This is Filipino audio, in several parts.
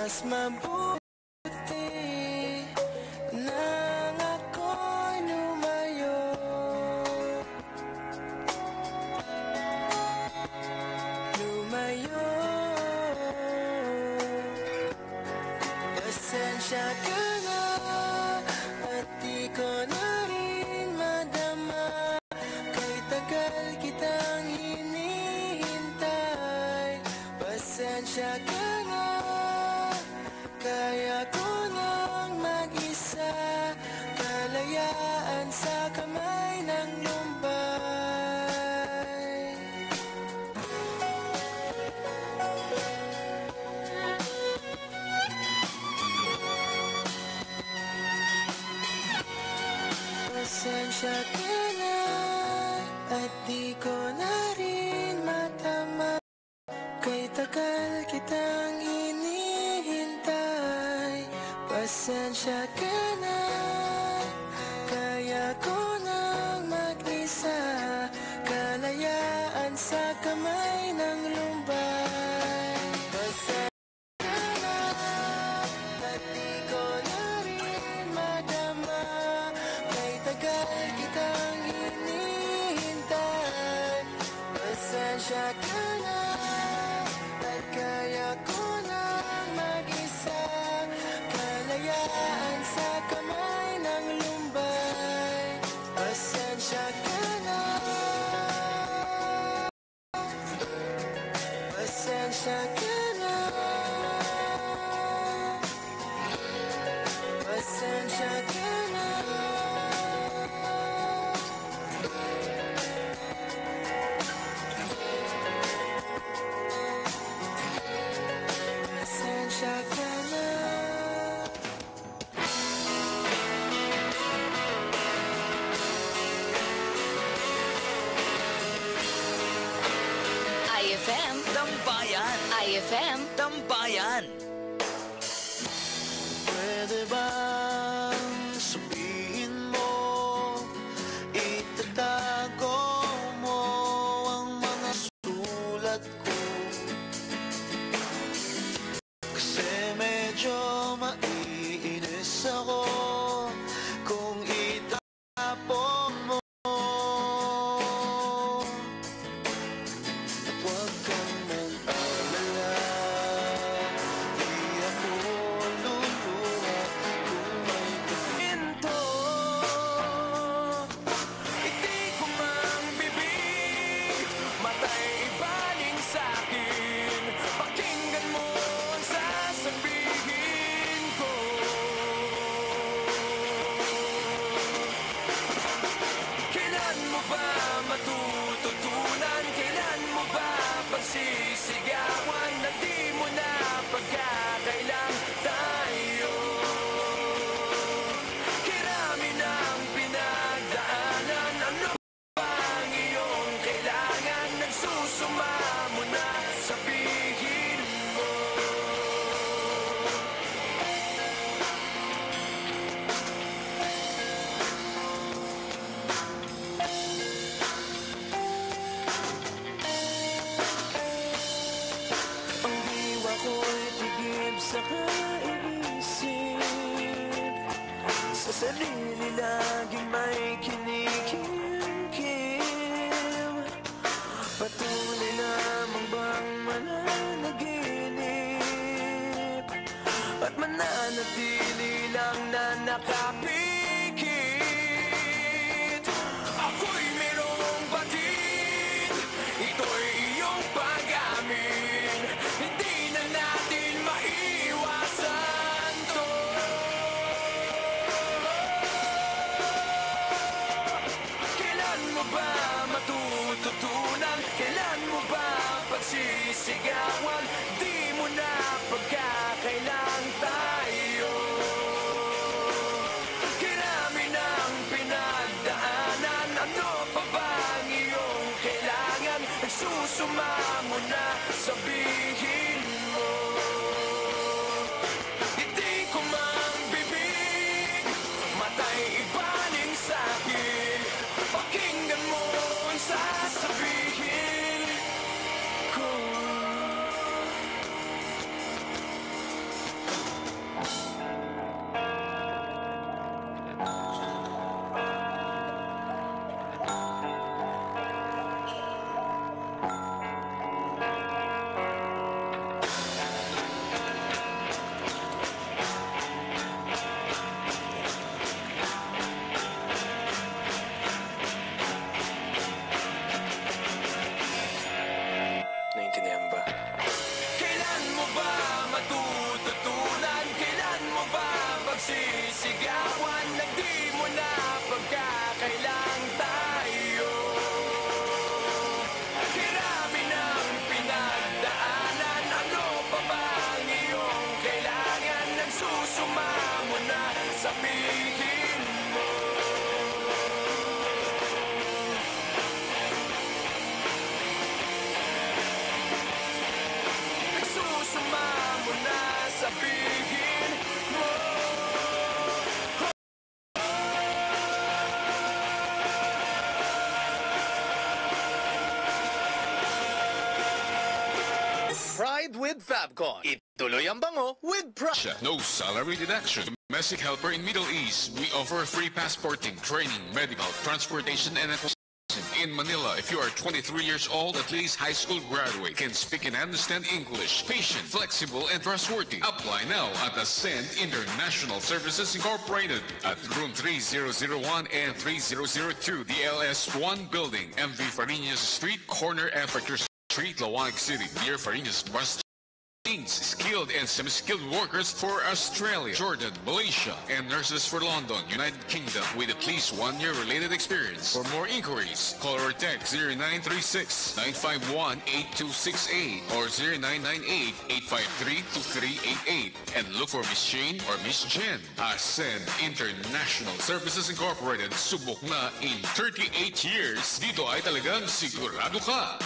Mas mabuti nang ako'y lumayo. Lumayo. Pasensya ka na at di ko na rin madama. Kay tagal kitang hinihintay. Pasensya ka na, kaya ko nang mag-isa. Kalayaan sa kamay ng lumbay. Pasensya ka na at di ko na rin matama. Kay tagal kitang hinihintay. Pasensya ka na, kaya ko nang mag-isa. Kalayaan sa kamay ng lumbay. Pasensya ka na at di ko na rin madama. Kay tagal kitang hinihintay. Pasensya ka na at kaya ko nang mag-isa. Kalayaan sa kamay ng lumbay. Pasensya ka na. Pasensya ka na. Pasensya ka na. Pasensya ka na. IFM Tambayan, IFM tambayan. Pwede bang sabihin mo, itatago mo ang mga sulat ko? Kasi medyo maiinis ako kung itapon mo. At huwag kang mag-alala, di ako luluha kung may kahinto. Hindi ko mang bibig, matay ibaling sa'kin. Pakinggan mo ang sasabihin ko. Kailan mo ba matututunan? Kailan mo ba pagsisigawan na di mo na pagkakailang tayo? Kirami ng pinagdaanan, ano ba ang iyong kailangan? Nagsusuma mo na, sabihin mo. Ang diwa ko'y tigib sa kaisip. Sa sarili laging may kinikim-kim. Patuloy lamang bang mananaginip at mananatili lang na nakapikit. Ako'y merong batid, ito'y iyong pag-amin. Hindi na natin maiwasan to. Kailan mo ba matututunan? Kailan mo ba pagsisigawan? Di mo na pagkakailang tayo. Kirami ng pinagdaanan, ano pa ba ang iyong kailangan? Nagsusuma mo na, sabihin mo. Hindi ko mang bibig, matay ibaling sa'kin. Pakinggan mo ang sasabihin ko. sabihin mo. Pride with Fabcon. Ituloy ang bango with Pride. No salary deduction. Domestic helper in Middle East. We offer free passporting, training, medical, transportation, and accommodation in Manila. If you are 23 years old, at least high school graduate, can speak and understand English, patient, flexible, and trustworthy. Apply now at Ascend International Services Incorporated at room 3001 and 3002, the LS1 building, MV Farinas Street, corner Africa Street, Lawanag City, near Farinas Bus. Skilled and semi-skilled workers for Australia, Jordan, Malaysia, and nurses for London, United Kingdom, with at least 1 year related experience. For more inquiries, call or text 0936-951-8268 or 0998-853-2388 and look for Miss Shane or Miss Jen. Ascend International Services Incorporated, subok na in 38 years. Dito ay talagang sigurado ka.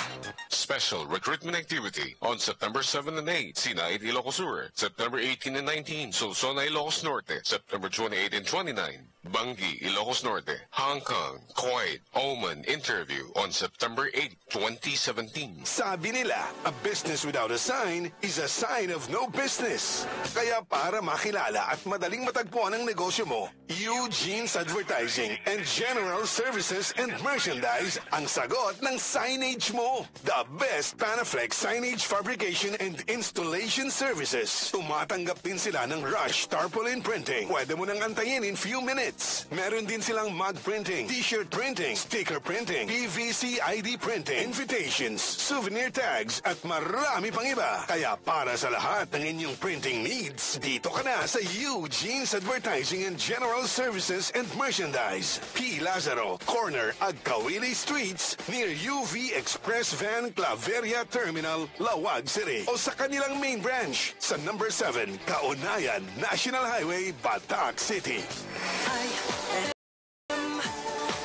Special recruitment activity on September 7 and 8. Sinay, Ilocos Sur, September 18 and 19, Sulsona, Ilocos Norte, September 28 and 29, Bangi, Ilocos Norte, Hong Kong, Kuwait, Oman interview on September 8, 2017. Sabi nila, a business without a sign is a sign of no business. Kaya para makilala at madaling matagpuan ang negosyo mo, Eugene's Advertising and General Services and Merchandise ang sagot ng signage mo. The best Panaflex signage fabrication and installation services. Tumatanggap din sila ng Rush Tarpaulin Printing. Pwede mo nang antayin in few minutes. Meron din silang mug printing, t-shirt printing, sticker printing, PVC ID printing, invitations, souvenir tags, at marami pang iba. Kaya para sa lahat ng inyong printing needs, dito ka na sa Eugene's Advertising and General Services and Merchandise. P. Lazaro, corner Agkawili Streets, near UV Express Van Claveria Terminal, Lawag City. O sa kanilang main branch sa number 7, Kaunayan, National Highway, Batac City.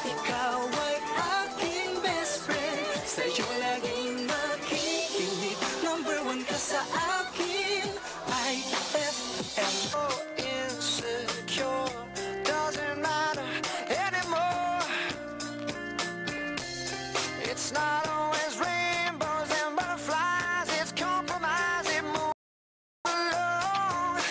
Ikaw ay aking best friend. Sa'yo laging makikinig. Number 1 ka sa akin. IFM. Oh, insecure doesn't matter anymore. It's not always rainbows and butterflies. It's compromise. It moves along.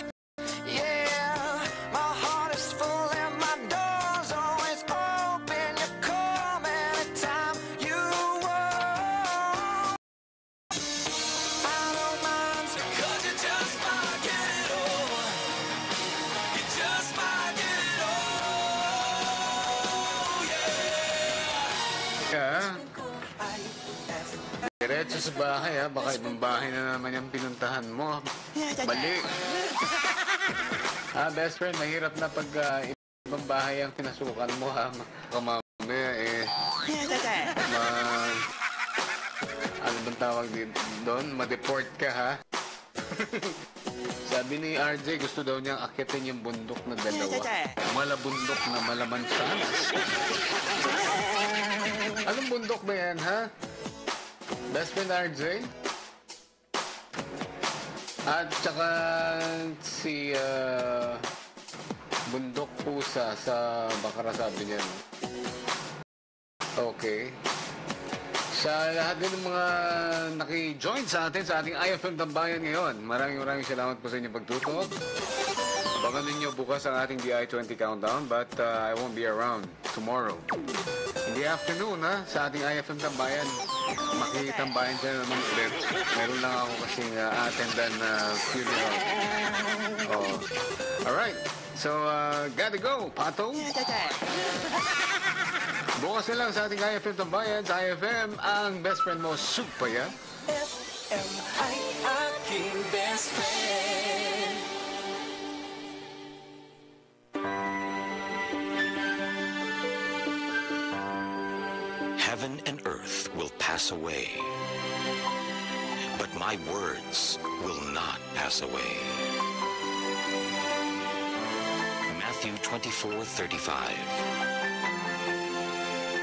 Yeah, my heart is full and my door's always open. You come anytime you want. I don't mind, 'cause you just might get it all. You just might get it all, yeah. Ka, diretso sa bahay ha. Baka ibang bahay na naman yung pinuntahan mo. Balik. Best friend, mahirap na pag ibang bahay ang pinasukan mo ha. Baka mamaya ano bang tawag doon? Ma-deport ka ha. Sabi ni RJ, gusto daw niyang akitin yung bundok na dalawa. Malabundok na malamansanas. Anong bundok ba yan, ha? Best friend RJ? At saka si Bundok Pusa sa Bakara, sabi niya. Okay. Sa lahat din ng mga naki-join sa atin sa ating IFM Tambayan ngayon, maraming salamat po sa inyong pagtutok. Abangan ninyo bukas ang ating DI-20 countdown, but I won't be around tomorrow. In the afternoon, ha, sa ating IFM Tambayan, makitambayan siya naman ulit. Meron lang ako kasing attendan na funeral. Oh. Alright, so gotta go, Pato. Bukas na lang sa ating IFM Tambayan, sa IFM, ang best friend mo, Supaya. FM ay aking best friend. Heaven and earth will pass away, but my words will not pass away. Matthew 24:35.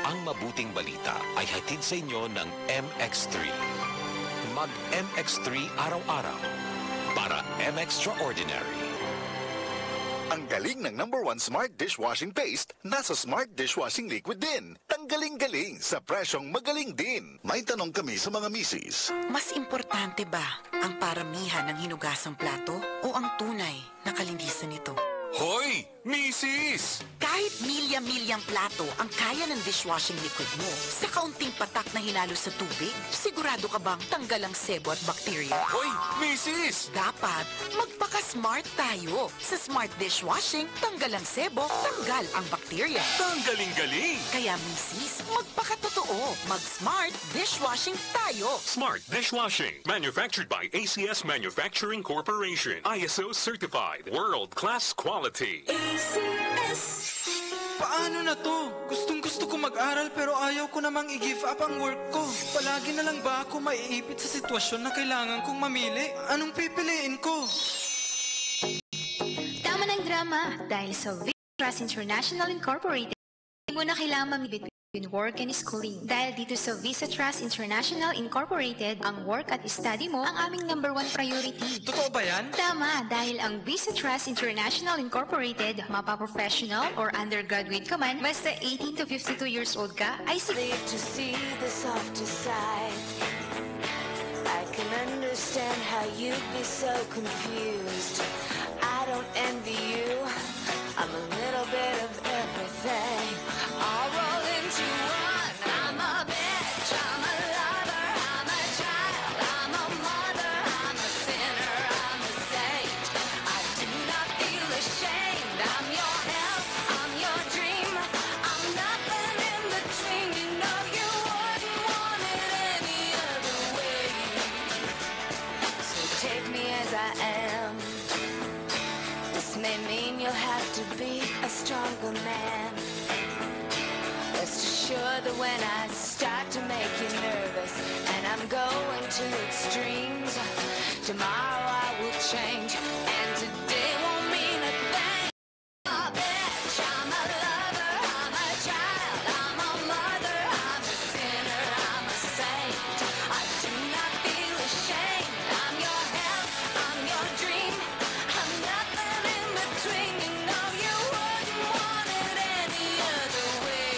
Ang mabuting balita ay hatid sa inyo ng MX3. Mag-MX3 araw-araw para M Extraordinary. Ang galing ng #1 Smart Dishwashing Paste, nasa Smart Dishwashing Liquid din. Tanggaling-galing sa presyong magaling din. May tanong kami sa mga misis. Mas importante ba ang paramihan ng hinugasang plato o ang tunay na kalinisan nito? Hoy, Mrs. Kahit milya-milyang plato ang kaya ng dishwashing liquid mo, sa kaunting patak na hinalo sa tubig, sigurado ka bang tanggal ang sebo at bakterya? Hoy, Mrs. Dapat magpaka-smart tayo. Sa smart dishwashing, tanggal ang sebo, tanggal ang bakterya. Tanggaling-galing. Kaya misis, magpakatotoo. Mag-smart dishwashing tayo. Smart Dishwashing, manufactured by ACS Manufacturing Corporation. ISO certified, world-class quality. Paano na to? Gustong-gusto ko mag-aral pero ayaw ko namang i-give up ang work ko. Palagi na lang ba ako maiipit sa sitwasyon na kailangan kong mamili? Anong pipiliin ko? Tama ng drama dahil sa Trust International Incorporated, hindi mo na kailangan mamili between work and schooling. Dahil dito sa Visa Trust International Incorporated, ang work at study mo ang aming #1 priority. Totoo ba yan? Tama, dahil ang Visa Trust International Incorporated, mapa-professional or undergraduate ka man, basta 18 to 52 years old ka, ay To see the softer side, I can understand how you'd be so confused. I don't envy you. I'm a little bit of everything. I'll roll into one. I'm a bitch. I'm a lover. I'm a child. I'm a mother. I'm a sinner. I'm a saint. I do not feel ashamed. I'm your help. I'm your dream. I'm nothing in between. You know you wouldn't want it any other way. So take me as I am. This may mean you'll have to be a stronger man. Rest assured that when I start to make you nervous and I'm going to extremes, tomorrow I will change and today won't mean a thing. I'm a bitch, I'm a lover, I'm a child, I'm a mother, I'm a sinner, I'm a saint. I do not feel ashamed. I'm your help, I'm your dream. I'm nothing in between. You know you wouldn't want it any other way.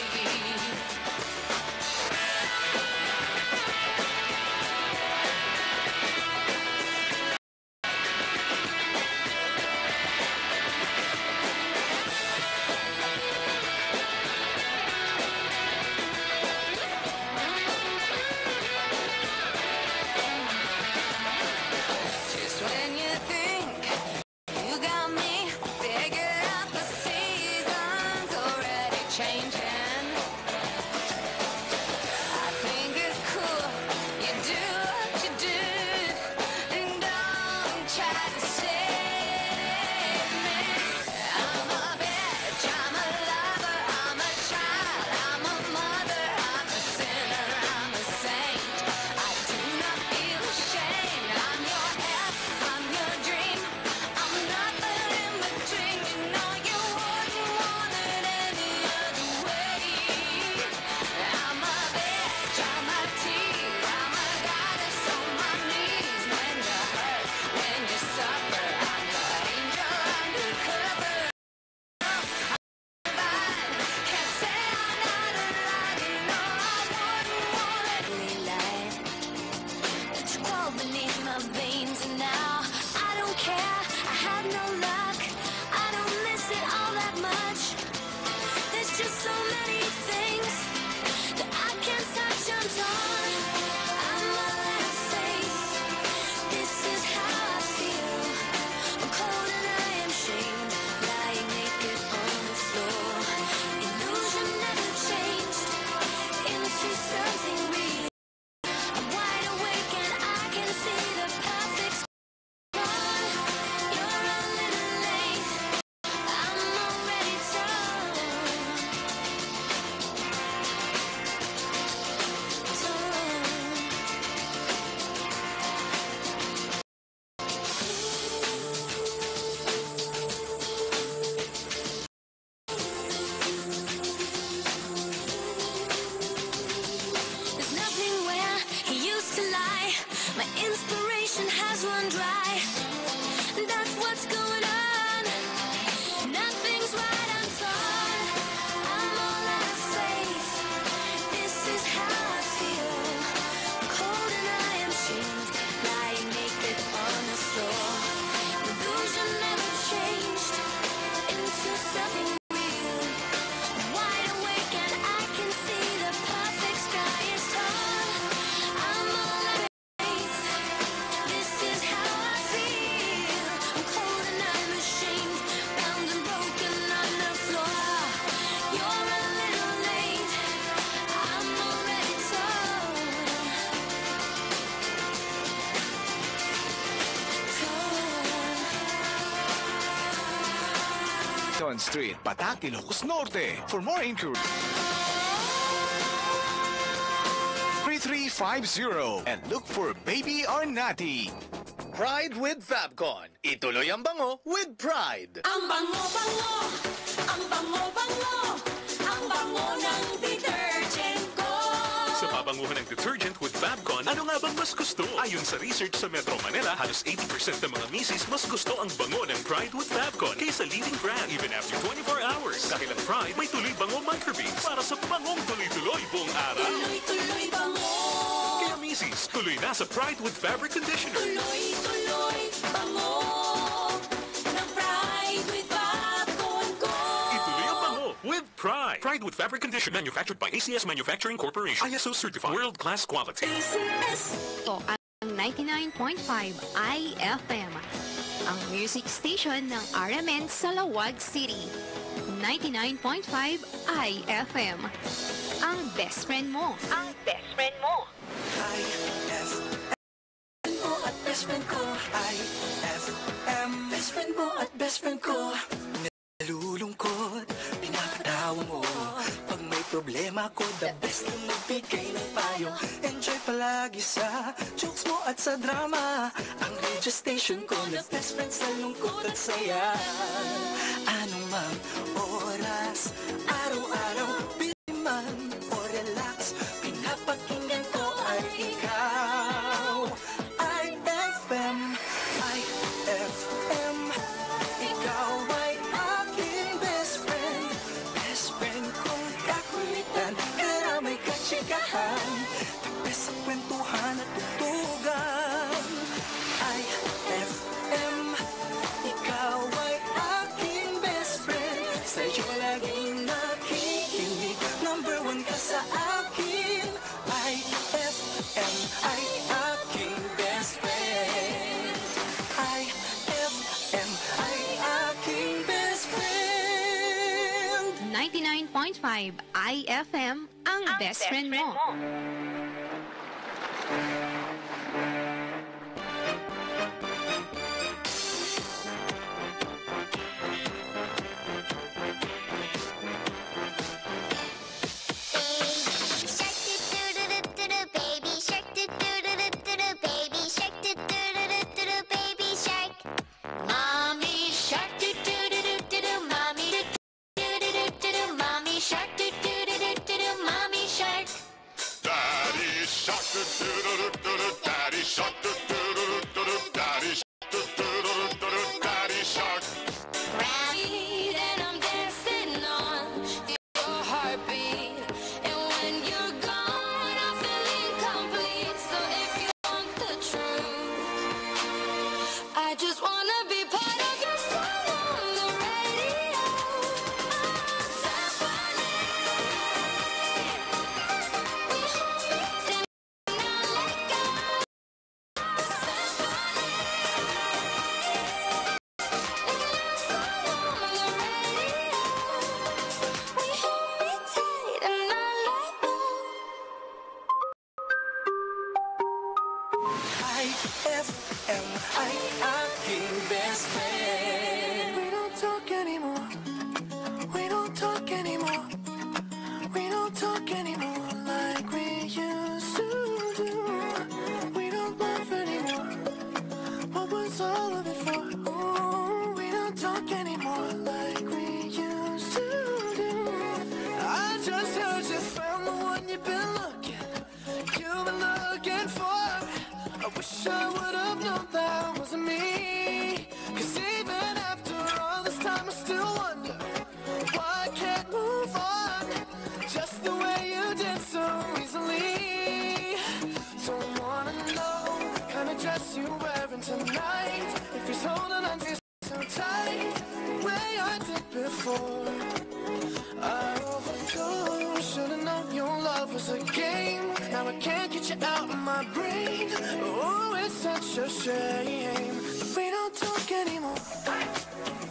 Quezon Street, Batac, Ilocos Norte. For more inquiry, 3350 and look for Baby Arnati. Pride with Fabcon. Ituloy ang bango with pride. Ang bango-bango, ang bango-bango, ang bango ng detergent ko. Sa pabanguhan ng detergent with Fabcon, ano nga bang mas gusto? Ayon sa research sa Metro Manila, halos 80% ng mga misis mas gusto ang bango ng Pride with Fabcon kaysa leading brand even after 24 hours. Dahil ang Pride may tuloy bango microbeads para sa bangong tuloy-tuloy buong araw. Tuloy-tuloy bango. Kaya misis, tuloy na sa Pride with Fabric Conditioner. Tuloy-tuloy bango ng Pride with Fabcon ko. Ituloy ang bango with Pride. Pride with Fabric Conditioner, manufactured by ACS Manufacturing Corporation. ISO certified, world-class quality. Ito ang 99.5 IFM, ang music station ng RMN Salawag City. 99.5 IFM, ang best friend mo. Ang best friend mo. IFM mo at best friend ko. IFM, best friend mo at best friend ko. Nalulungkot, pinapatawa mo. Pag may problema ko, the best na magbigay ng payo. Enjoy palagi sa jokes mo at sa drama. Ang radio station ko na best friend sa lungkot at saya. Anong mang oras, araw-araw, busy man o relax, pinapakinggan ko ay ikaw. IFM, IFM, ikaw ay aking best friend. Best friend kong kakulitan, karamay katsikahan, tapos sa kwentuhan at tutugan. IFM, ikaw ay aking best friend. Sa'yo laging nakikinig, number one ka sa akin. IFM ay aking best friend. IFM ay aking best friend. 99.5 IFM, ang best friend mo. Mommy shark, do-do-do-do-do-do, mommy do-do-do-do-do, mommy shark, do-do-do-do-do, mommy shark. Daddy shark, do-do-do-do-do, daddy shark, do-do-do-do-do, daddy shark, do-do-do-do-do, daddy shark. Right, and I'm dancing on your heartbeat. And when you're gone, I feel incomplete. So if you want the truth, I just wanna be part of your song on the radio. IFM ay aking best friend. We don't talk anymore. We don't talk anymore. We don't talk anymore like we used to do. We don't laugh anymore. What was all of it for? Ooh, we don't talk anymore like we used to do. I just heard you found the one you've been looking for. I wish I would have known that wasn't me. 'Cause even after all this time I still wonder why I can't move on just the way you did so easily. Don't wanna know what kind of dress you're wearing tonight, if he's holding on to you so tight the way I did before. I overdosed, should've known your love was a game. Now I can't get you out of my brain. Oh, it's such a shame. We don't talk anymore.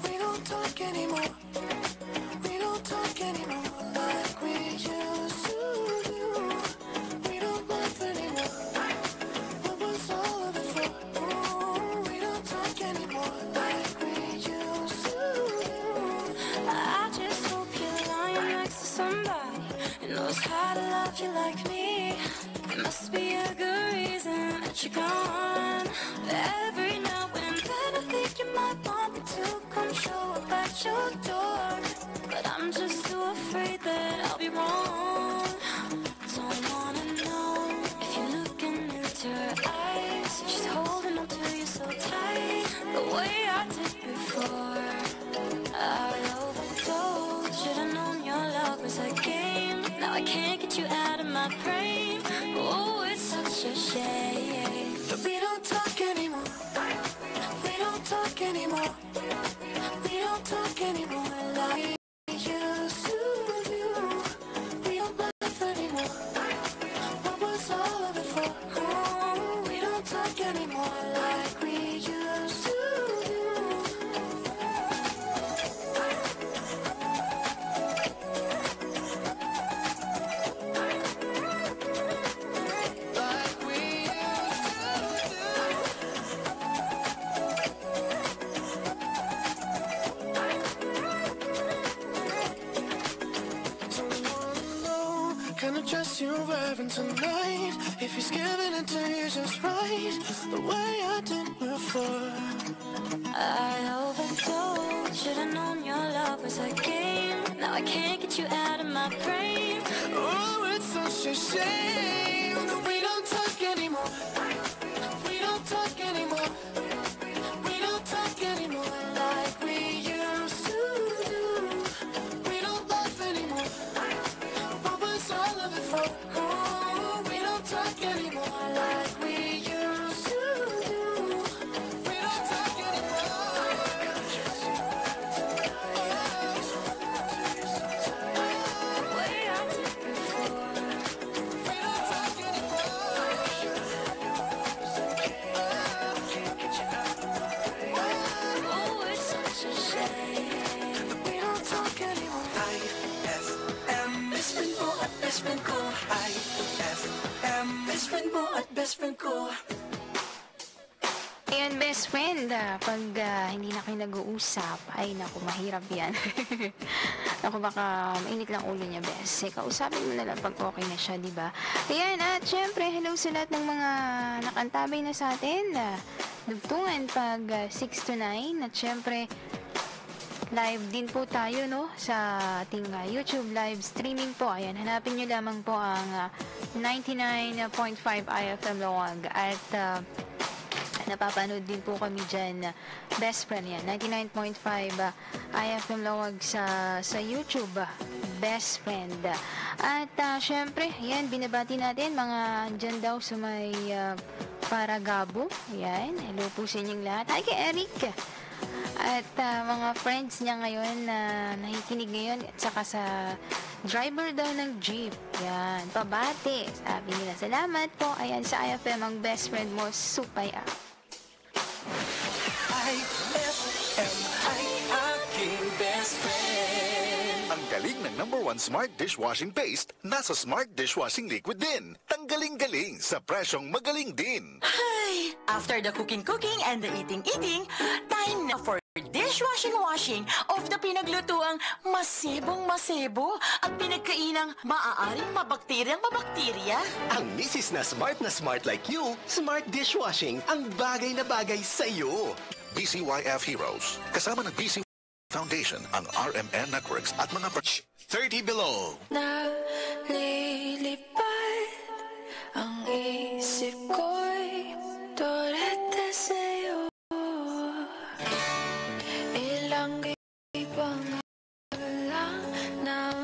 We don't talk anymore. We don't talk anymore like we used to do. We don't laugh anymore. What was all of it for? Oh, we don't talk anymore like we used to do. you like me. There must be a good reason that you're gone. Every now and then I think you might want me to come show up at your door, but I'm just too afraid that I'll be wrong. Don't wanna know if you're looking into her eyes. She's holding on to you so tight, the way I did before. I overdosed. Should've known your love was a game. Now I can't get you out of my brain. Oh, it's such a shame that we don't talk anymore. We don't talk anymore. We don't talk anymore like we used to do. We don't laugh anymore. What was all of it for? Oh, we don't talk anymore like we used to do. Kind of dress you're wearing tonight. If he's giving it to you just right, the way I did before. I overdosed. Should've known your love was a game. Now I can't get you out of my brain. Oh, it's such a shame that we don't talk anymore. We don't talk anymore. We don't talk anymore like we used to do. We don't laugh anymore. What was all of it for? Oh, we don't talk anymore like we used to do. We don't talk anymore. The way I did before. We don't talk anymore. Oh, it's such a shame that we don't talk anymore. IFM, best friend mo at best friend ko. IFM, best friend mo at best friend ko. Ayan, best friend, pag hindi na kayo nag-uusap, ay naku, mahirap yan. Naku, baka mainit lang ulo niya, best. Kausapin mo na lang pag okay na siya, di ba? Ayan, at syempre, hello sa lahat ng mga nakantabay na sa atin. Dugtungan pag 6 to 9. At syempre, live din po tayo, no? Sa ating YouTube live streaming po. Ayan, hanapin nyo lamang po ang 99.5 IFM Lawag. At napapanood din po kami dyan, best friend yan, 99.5 IFM Lawag sa YouTube, best friend. At syempre, yan, binabati natin mga dyan daw sa may Paragabo. Yan, hello po sa inyong lahat. Hi kay Eric. At mga friends niya ngayon na nakikinig ngayon, at saka sa driver daw ng jeep. Yan, pabati. Sabi nila, salamat po. Ayan, sa IFM, ang best friend mo, Supay Up. IFM, ay aking best friend. Ang galing ng #1 Smart Dishwashing Paste nasa Smart Dishwashing Liquid din. Tanggaling-galing sa presyong magaling din. Ay, after the cooking and the eating, time na for dishwashing of the pinaglutuang masebong-masebo at pinagkainang maaaring mabakterya. Ang misis na smart like you, Smart Dishwashing ang bagay na bagay sa'yo. BCYF Heroes. Kasama ng BC Foundation, ang RMN Networks at mga 30 below. Nalilipad ang isip ko'y torete sa'yo. Ilang ibang lang ng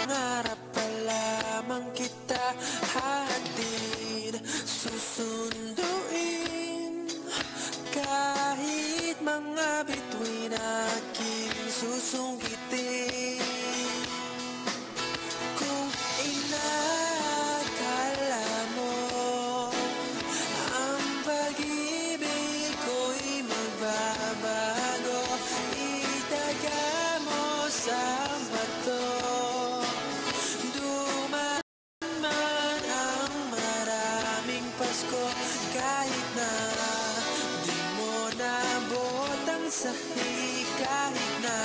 Pangarap pa lamang kita hatid, susunduin kahit mga bituin aking susungkitin. Kung inakala mo ang pag-ibig ko'y magbabago, itaga mo sa bato. Duman man ang maraming Pasko, kahit na di mo nabot ang sahig, kahit na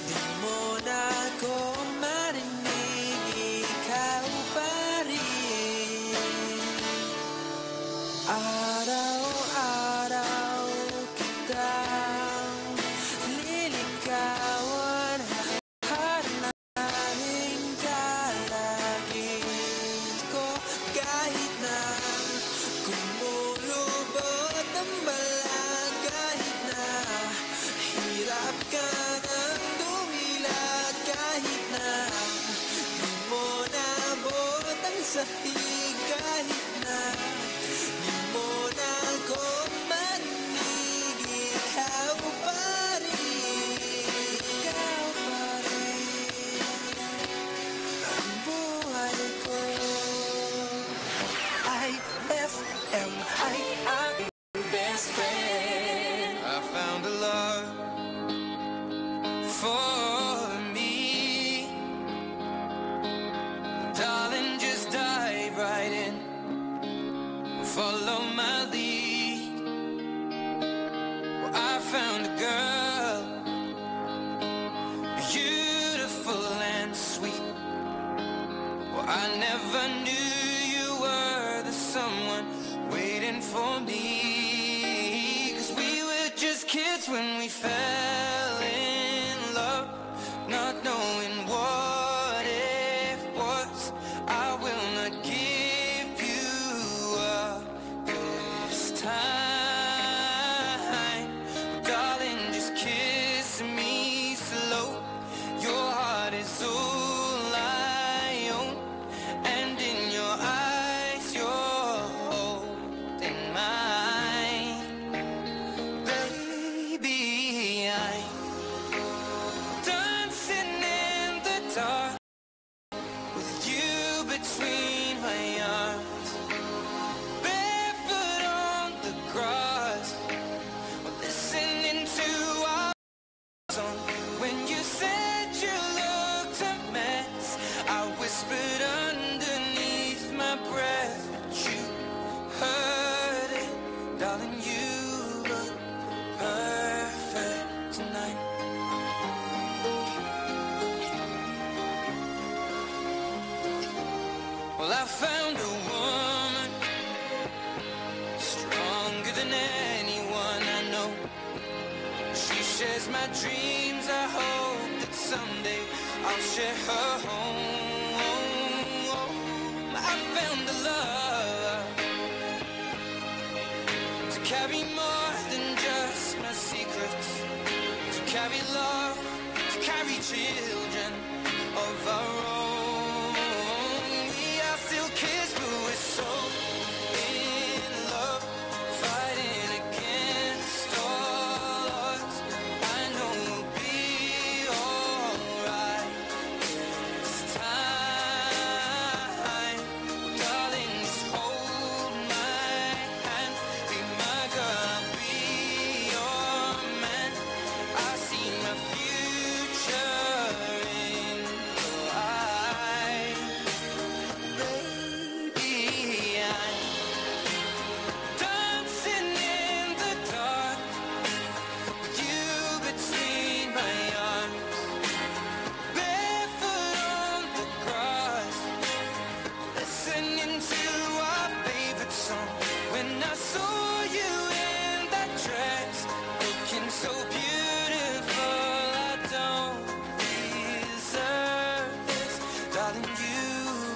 di mo na ako marinig, ikaw pa when we fell in love, not knowing what it was. I will not give you up this time. Darling, just kiss me slow. Your heart is all I own, and in your eyes you're holding mine. Baby, I'm dancing in the dark with you between my arms, barefoot on the grass, listening to our song. When you said you looked a mess, I whispered underneath my breath, but you heard it, darling. You look perfect tonight. Well, I found a woman stronger than anyone I know. She shares my dreams. I hope that someday I'll share her home. I found a love to carry more than just my secrets, to carry love, to carry children of our own. We are still kids, but we're so in love, fighting against all odds. I know we'll be alright this time. Darling, just hold my hand. Be my girl, I'll be your man. I see my future in your eyes. Baby, I'm dancing in the dark with you between my arms, barefoot on the grass, listening to our favorite song. When I saw you in that dress, looking so beautiful, I don't deserve this. Darling, you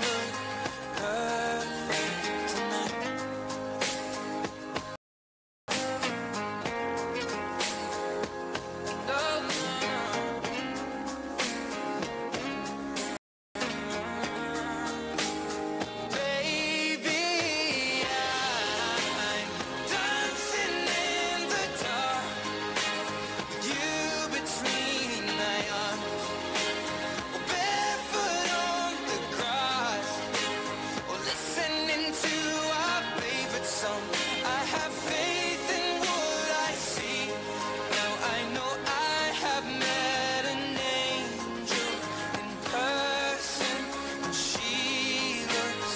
look perfect tonight. Baby, I'm dancing in the dark with you between my arms, barefoot on the grass, or listening to our favorite song. I have faith in what I see. Now I know I have met an angel in person, and she looks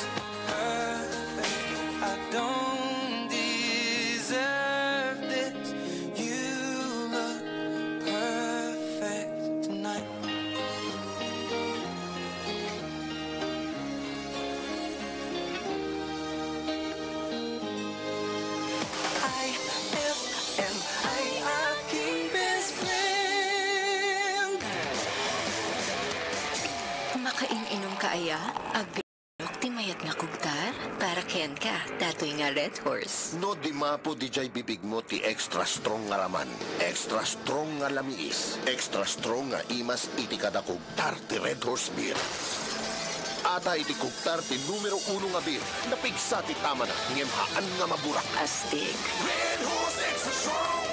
perfect. I don't deserve this. You look perfect tonight. I aking best friend. Makain-inom ka aya? Agrok ti mayat nga kugtar? Para ken ka, datoy nga Red Horse. No di mapo di jay bibig mo ti extra strong nga laman, extra strong nga lamiis, extra strong nga imas iti kada kugtar ti Red Horse Beer. Ata iti kugtar ti numero 1 nga beer, napigsa ti tama na, ngemhaan nga maburak. Astig. Red Horse Extra Strong,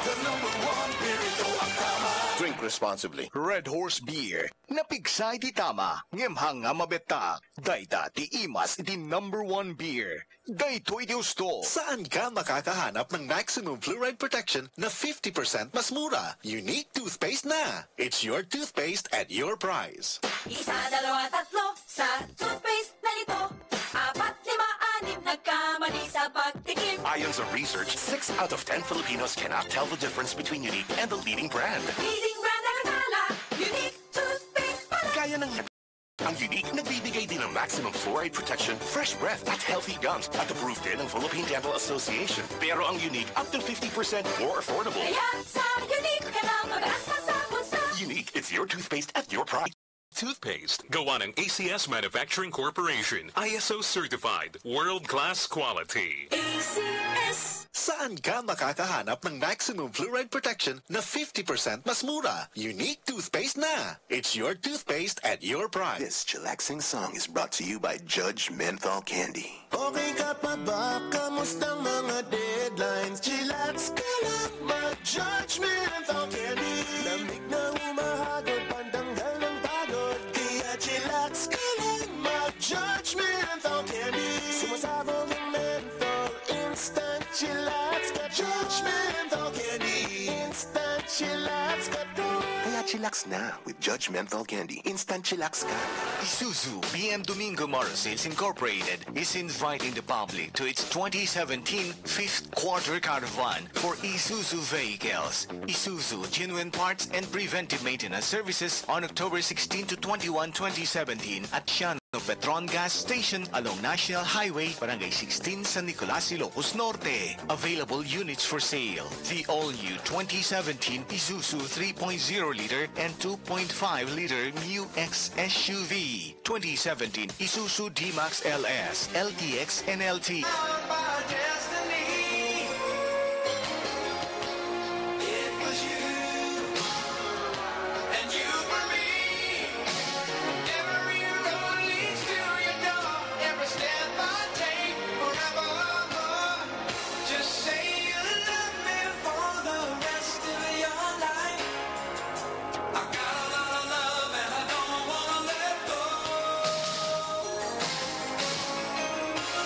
the #1 beer in Tama. Drink responsibly. Red Horse Beer. Napigsay ti tama. Ngemhang nga mabeta. Dayta ti imas iti #1 beer. Daytoy di gusto. Saan ka makakahanap ng maximum fluoride protection na 50% mas mura? Unique toothpaste na. It's your toothpaste at your price. Isa, dalawa, tatlo sa toothpaste na ito. 4, 5, 6 nagkamali sa pagtikim. Ayon sa research, 6 out of 10 Filipinos cannot tell the difference between Unique and the leading brand. Leading brand na kakala, unique toothpaste pala. Gaya ng Ang Unique nagbibigay din ng maximum fluoride protection, fresh breath at healthy gums at approved din ng Philippine Dental Association. Pero ang Unique up to 50% more affordable. Kaya sa Unique ka na mag-asa sa bulsa. Unique, it's your toothpaste at your price. Toothpaste, gawa ng ACS Manufacturing Corporation. ISO certified, world-class quality. ACS. Saan ka makakahanap ng maximum fluoride protection na 50% mas mura? Unique toothpaste na. It's your toothpaste at your price. This chillaxing song is brought to you by Judge Menthol Candy. Okay ka pa ba? Kamustang mga deadlines? Chillax ka lang, mag-Judge Menthol Candy. Lamig na humahagod, pantanggal ng pagod. Kaya chillax ka lang, mag-Judge Menthol Candy. Sumasabog ang menthol, instant chillax ka. Judge Menthol Candy, instant chillax ka. Kaya chillax na with Judge Menthol Candy. Instant chillax ka. Isuzu BM Domingo Motor Sales Incorporated is inviting the public to its 2017 fifth quarter caravan for Isuzu vehicles. Isuzu genuine parts and preventive maintenance services on October 16 to 21, 2017 at Shano Petron Gas Station along National Highway, Barangay 16, San Nicolas, Ilocos Norte. Available units for sale. The all-new 2017 Isuzu 3.0-liter and 2.5-liter Mu X SUV. 2017 Isuzu D-Max LS, LTX, and LT.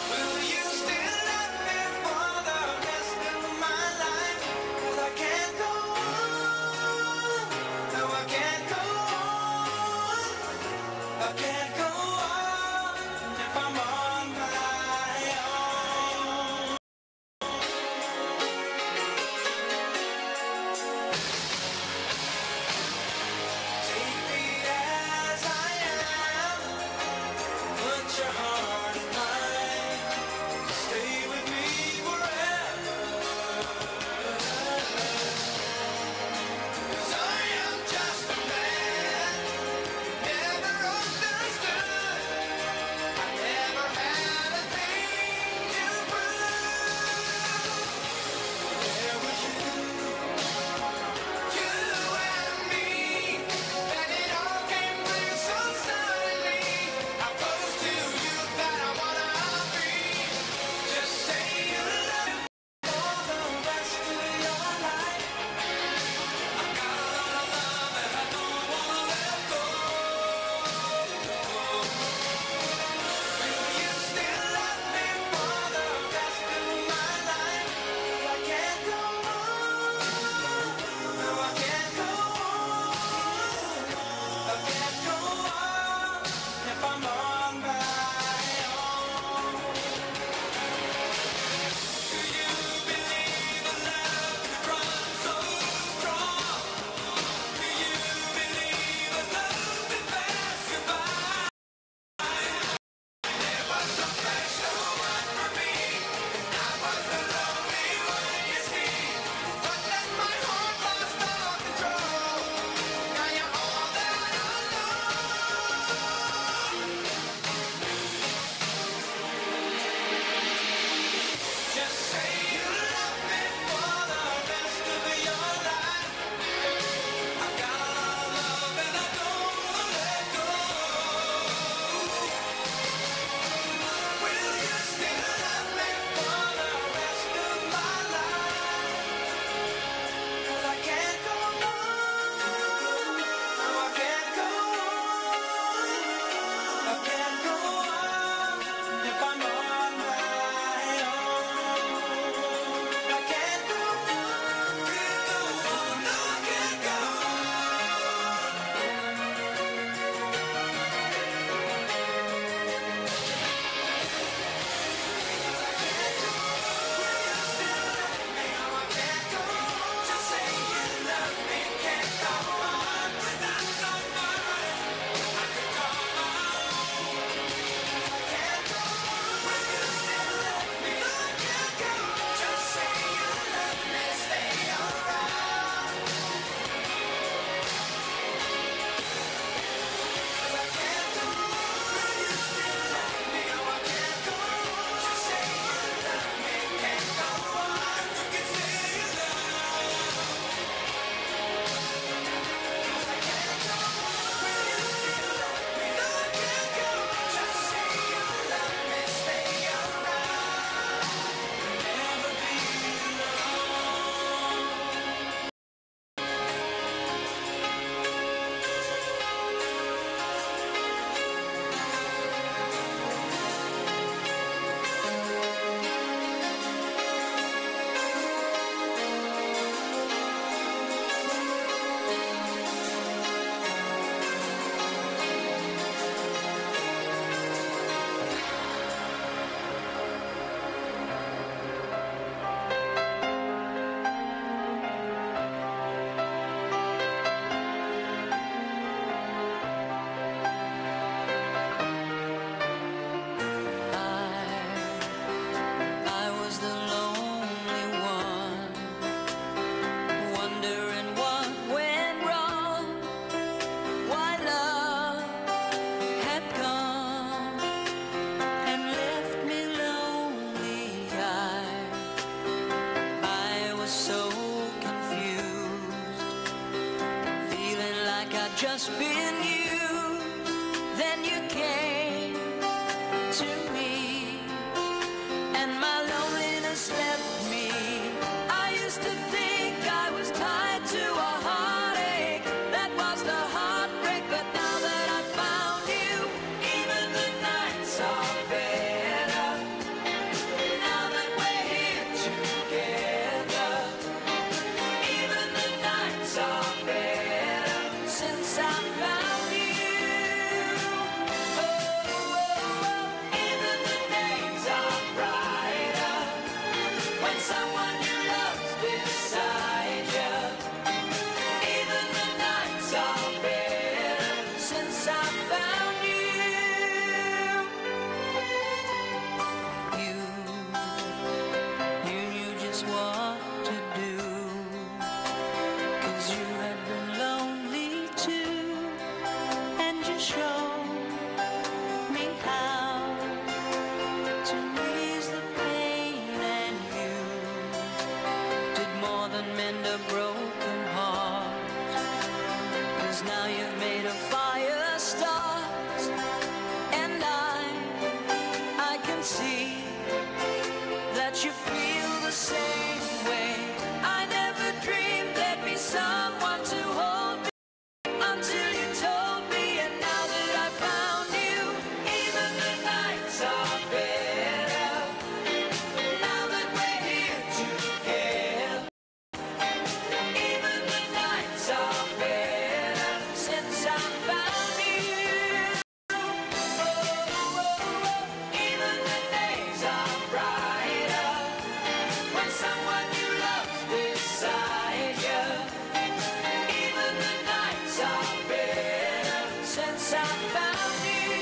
Will you stay? just been you. Then you came to me, and my loneliness left me. I used to think I was tied to a heartache. That was the heartbreak, but now that I found you, even the nights are better. Now that we're here together, even the nights are better since I found you. Even the days are brighter when someone you love's beside you. Even the nights are better since I found you. You knew just what to do, 'cause you had been lonely too, and you showed me how to ease the pain, and you did more than mend a broken heart, 'cause now you've made a fire start, and I can see that you feel the same way. I never dreamed there'd be someone to hold me until you told me, and now that I found you, even the nights are better. Now that we're here together, even the nights are better since I found you. Even the days are brighter when someone you love's beside you. Even the nights are better since I found you.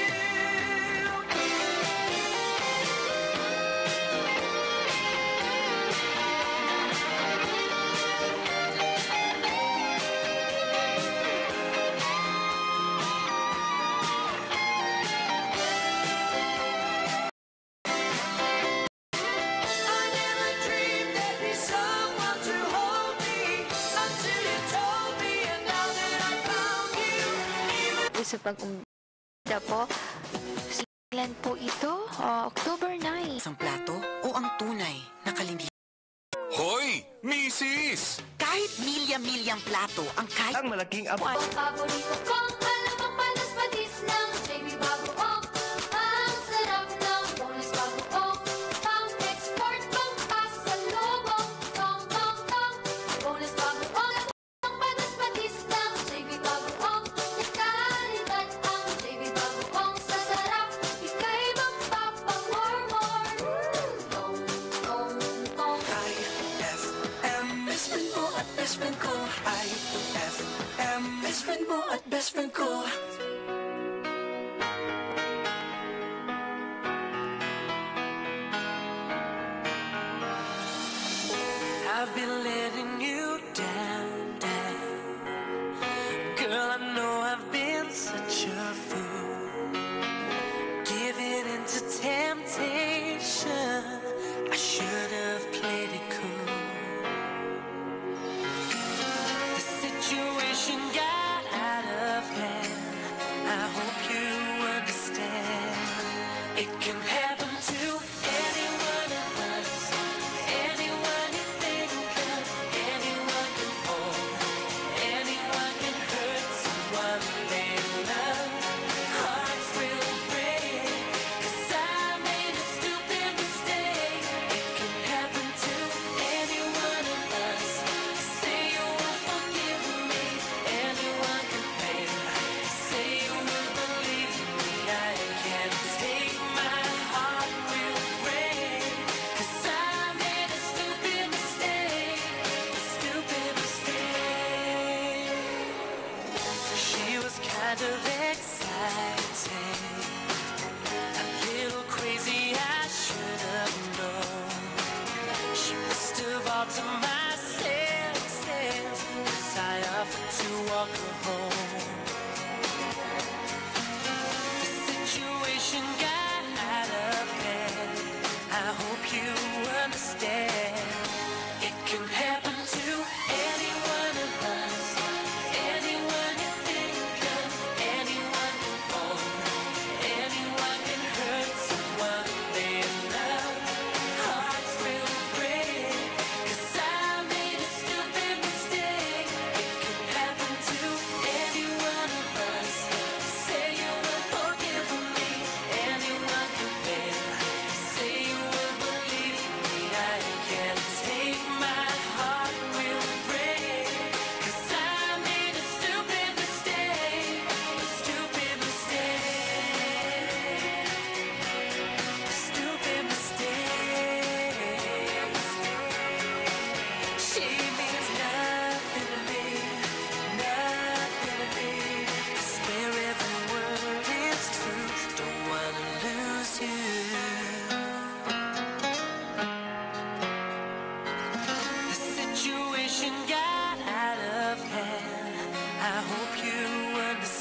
I never dreamed there'd be someone to hold me until you told me, and now that I found you, even Sa pag-umbida po, kailan po ito? October 9. Isang plato o ang tunay na kalindi? Hoy! Misis! Kahit milya-milyang plato ang kahit Ang malaking abo. Paborito kong alamang panis-patis ng JB Bagoong. Ang sarap ng bonus Bagoong. Pang-export, pang-pasalubong. Tong, tong, tong. Bonus Bagoong. Ang panis-patis ng JB Bagoong. Kalidad ang JB Bagoong. Sa sarap, ika'y magpapamormor. Tong, tong, tong. IFM, best friend mo at best friend ko. IFM, best friend mo at best friend ko. I've been letting you down, down. Girl, I know I've been such a fool, giving into temptation. I should have played it cool. The situation got out of hand.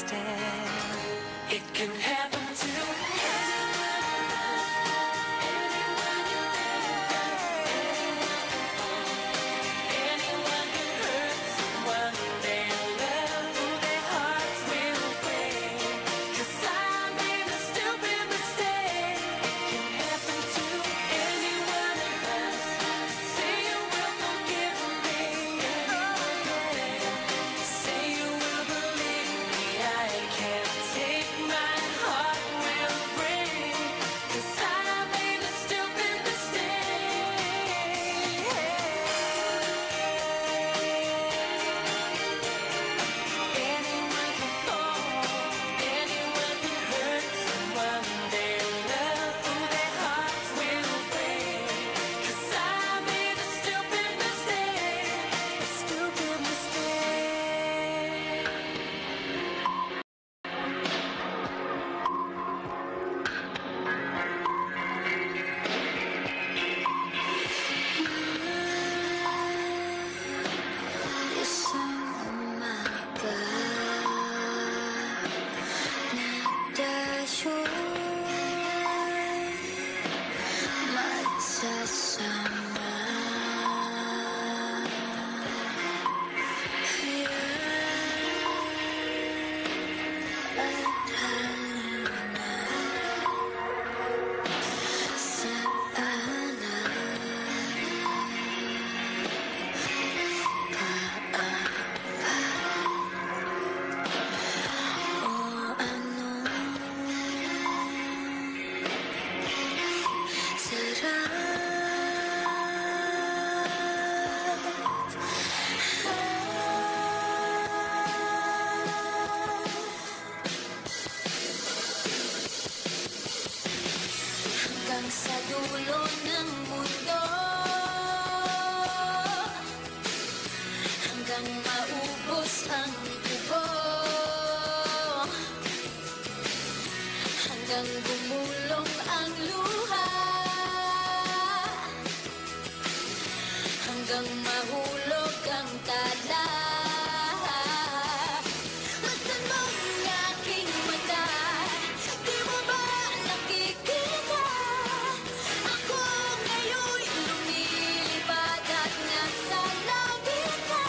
understand. It can happen to anyone can hurt someone they love, who their hearts will break. 'Cause I made a stupid mistake. It can happen to any one of us. Say you will forgive me again. Say you will believe me. I can't take my heart will break. 'Cause I made a stupid mistake. Anyone can fall, anyone can hurt someone they love, who their hearts will break. 'Cause I made a stupid mistake, a stupid mistake. Hanggang sa dulo ng mundo, hanggang maubos ang tubo, hanggang gumulong ang luha, hanggang mahulog ang tala. Nasaan mo ang aking mata? Di mo ba nakikita? Ako ngayon'y lumilipad at nasa langit na.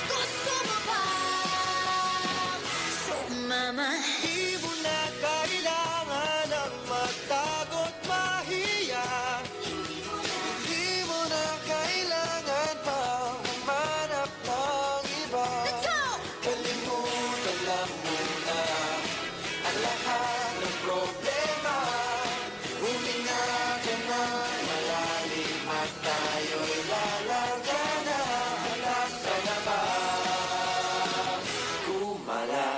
Gusto mo bang sumama? Di mo na kailangan ang magtago't mahiya. Hindi mo na kailangan pa humanap ng iba. Kalimutan lang muna ang lahat ng problema. Huminga ka na malalim at tayo'y lalarga na. Alam ka na ba? Kumala.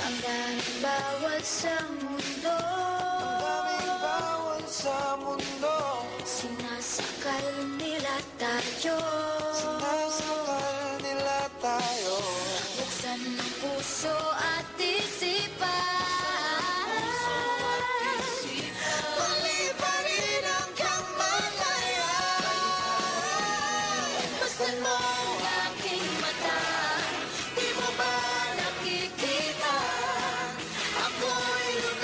Ang daming bawal sa mundo, sinasakal nila tayo. Buksan ang puso at isipan. Tuliparin ang kamalayan. Buksan mo ang aking mata. Di mo ba nakikita? Ako'y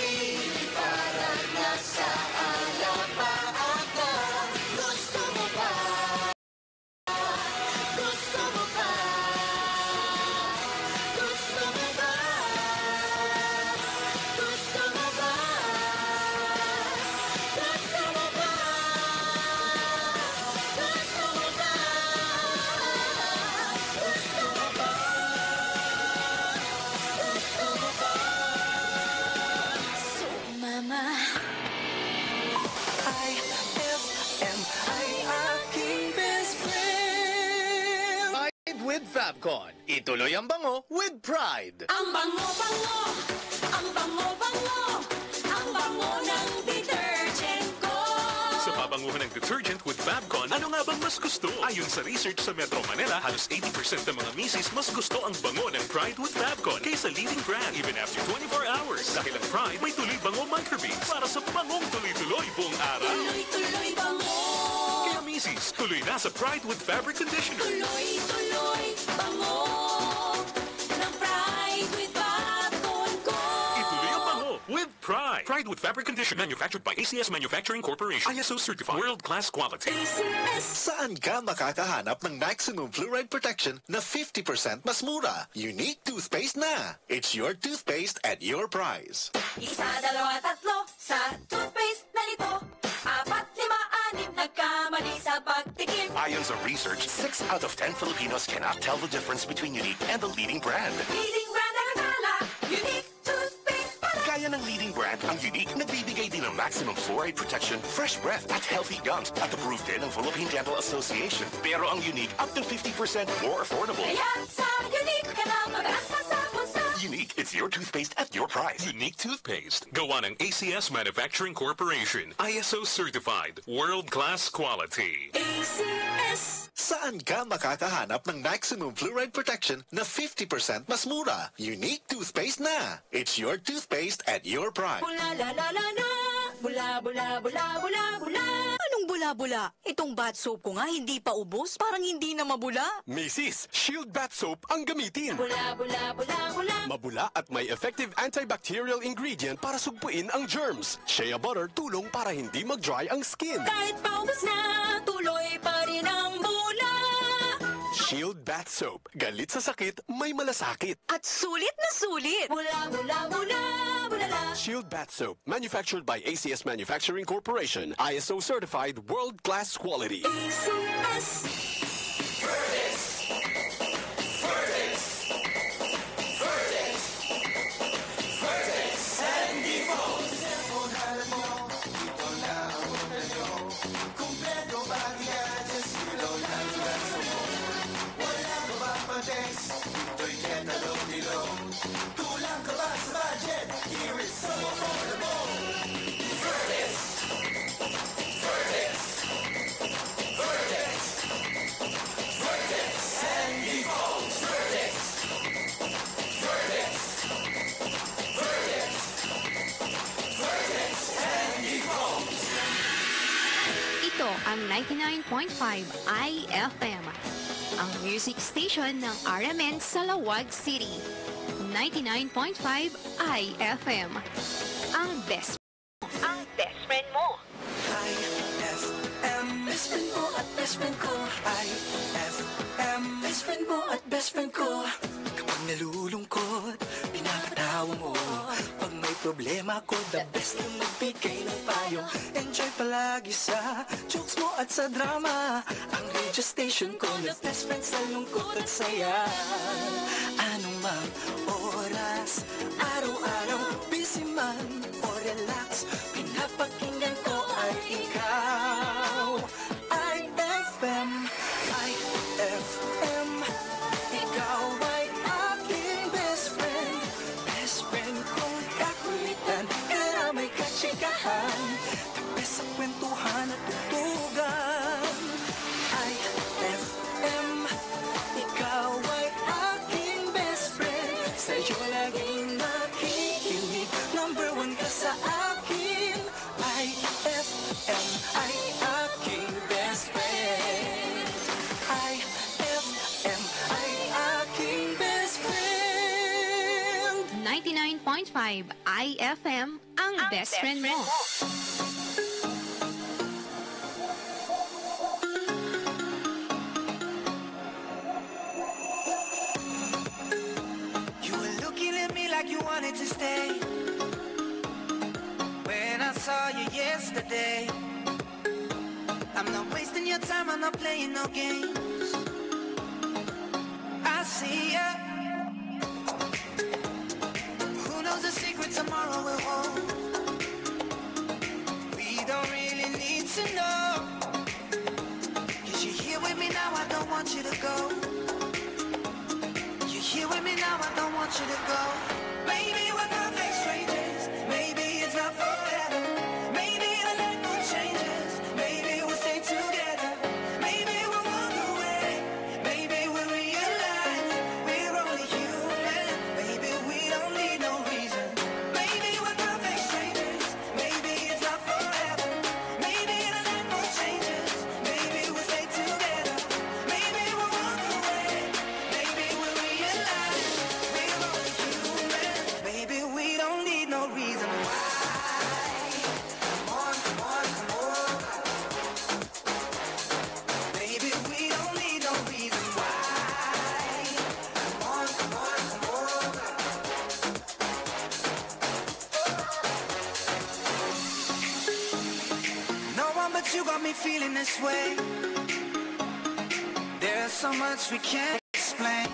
Fabcon. Ituloy ang bango with pride. Ang bango-bango, ang bango-bango, ang bango ng detergent ko. Sa pabanguhan ng detergent with Fabcon, ano nga bang mas gusto? Ayon sa research sa Metro Manila, halos 80% ng mga misis mas gusto ang bango ng Pride with Fabcon kaysa leading brand even after 24 hours. Dahil ang Pride may tuloy bango microbeads para sa bangong tuloy-tuloy buong araw. Tuloy-tuloy bango. Kaya misis, tuloy na sa Pride with Fabric Conditioner. Tuloy-tuloy bango ng Pride with Fabcon ko. Ituloy ang bango with Pride. Pride with Fabric Conditioner manufactured by ACS Manufacturing Corporation. ISO certified. World-class quality. Saan ka makakahanap ng maximum fluoride protection na 50% mas mura? Unique toothpaste na. It's your toothpaste at your price. Isa, dalawa, tatlo sa toothpaste na ito. 4, 5, 6 nagkamali sa pagtikim. Ayon sa research, 6 out of 10 Filipinos cannot tell the difference between Unique and the leading brand. Leading brand ang akala, Unique toothpaste pala. Gaya ng leading brand, ang Unique nagbibigay din ng maximum fluoride protection, fresh breath at healthy gums at approved din ng Philippine Dental Association. Pero ang Unique up to 50% more affordable. Kaya sa Unique ka na mag-asa sa pusa. Unique, it's your toothpaste at your price. Unique toothpaste. Gawa ng ACS Manufacturing Corporation. ISO certified. World-class quality. ACS. Saan ka makakahanap ng maximum fluoride protection na 50% mas mura? Unique toothpaste na. It's your toothpaste at your price. Bula la la la la. Bula bula bula bula bula. Anong bula-bula? Itong bath soap ko nga hindi pa ubos, parang hindi na mabula. Mrs. Shield Bath Soap ang gamitin. Bula bula bula bula. Mabula at may effective antibacterial ingredient para sugpuin ang germs. Shea butter tulong para hindi mag-dry ang skin. Kahit paubos na, tuloy pa rin ang bula. Shield Bath Soap. Galit sa sakit, may malasakit. At sulit na sulit. Bula bula bula bula la. Shield Bath Soap. Manufactured by ACS Manufacturing Corporation. ISO certified world-class quality. ACS. Ito ang 99.5 IFM, ang music station ng RMN Salawag City. 99.5 IFM, ang best friend mo. IFM, best friend mo at best friend ko. IFM, best friend mo at best friend ko. Kapag nalulungkot, pinapatawa mo. Pag may problema ko, the best yung magbigay ng payo. Enjoy palagi sa jokes mo at sa drama. Ang radio station ko na best friend sa lungkot at saya. Anong mang oras, araw-araw, busy man o relax, pinapakinggan ko ay ikaw. IFM, IFM, ikaw ay aking best friend. Best friend kong kakulitan, karamay katsikahan, tabi sa kwentuhan at tutugan. IFM, ikaw ay aking best friend. Sa'yo laging nakikinig, number 1 ka sa akin. IFM ay aking best friend. IFM ay aking best friend. 99.5 IFM, ang best friend mo. You were looking at me like you wanted to stay. When I saw you yesterday, I'm not wasting your time, I'm not playing no games. I see ya. Who knows the secret tomorrow will hold? We don't really need to know. 'Cause you're here with me now, I don't want you to go. want you to go. Maybe we're perfect strangers. Maybe it's not forever. Maybe the night will change us. Maybe we'll stay together. Maybe we'll walk away. Maybe we'll realize we're only human. Maybe we don't need no reason. Maybe we're perfect strangers. Maybe it's not forever. Maybe the night will change us. Maybe we'll stay together. Maybe we'll walk away. Maybe we'll realize we're only human. Maybe we don't need no reason why. Come on, come on, come on. Maybe we don't need no reason why. Come on, come on, come on. No one but you got me feeling this way. There's so much we can't explain.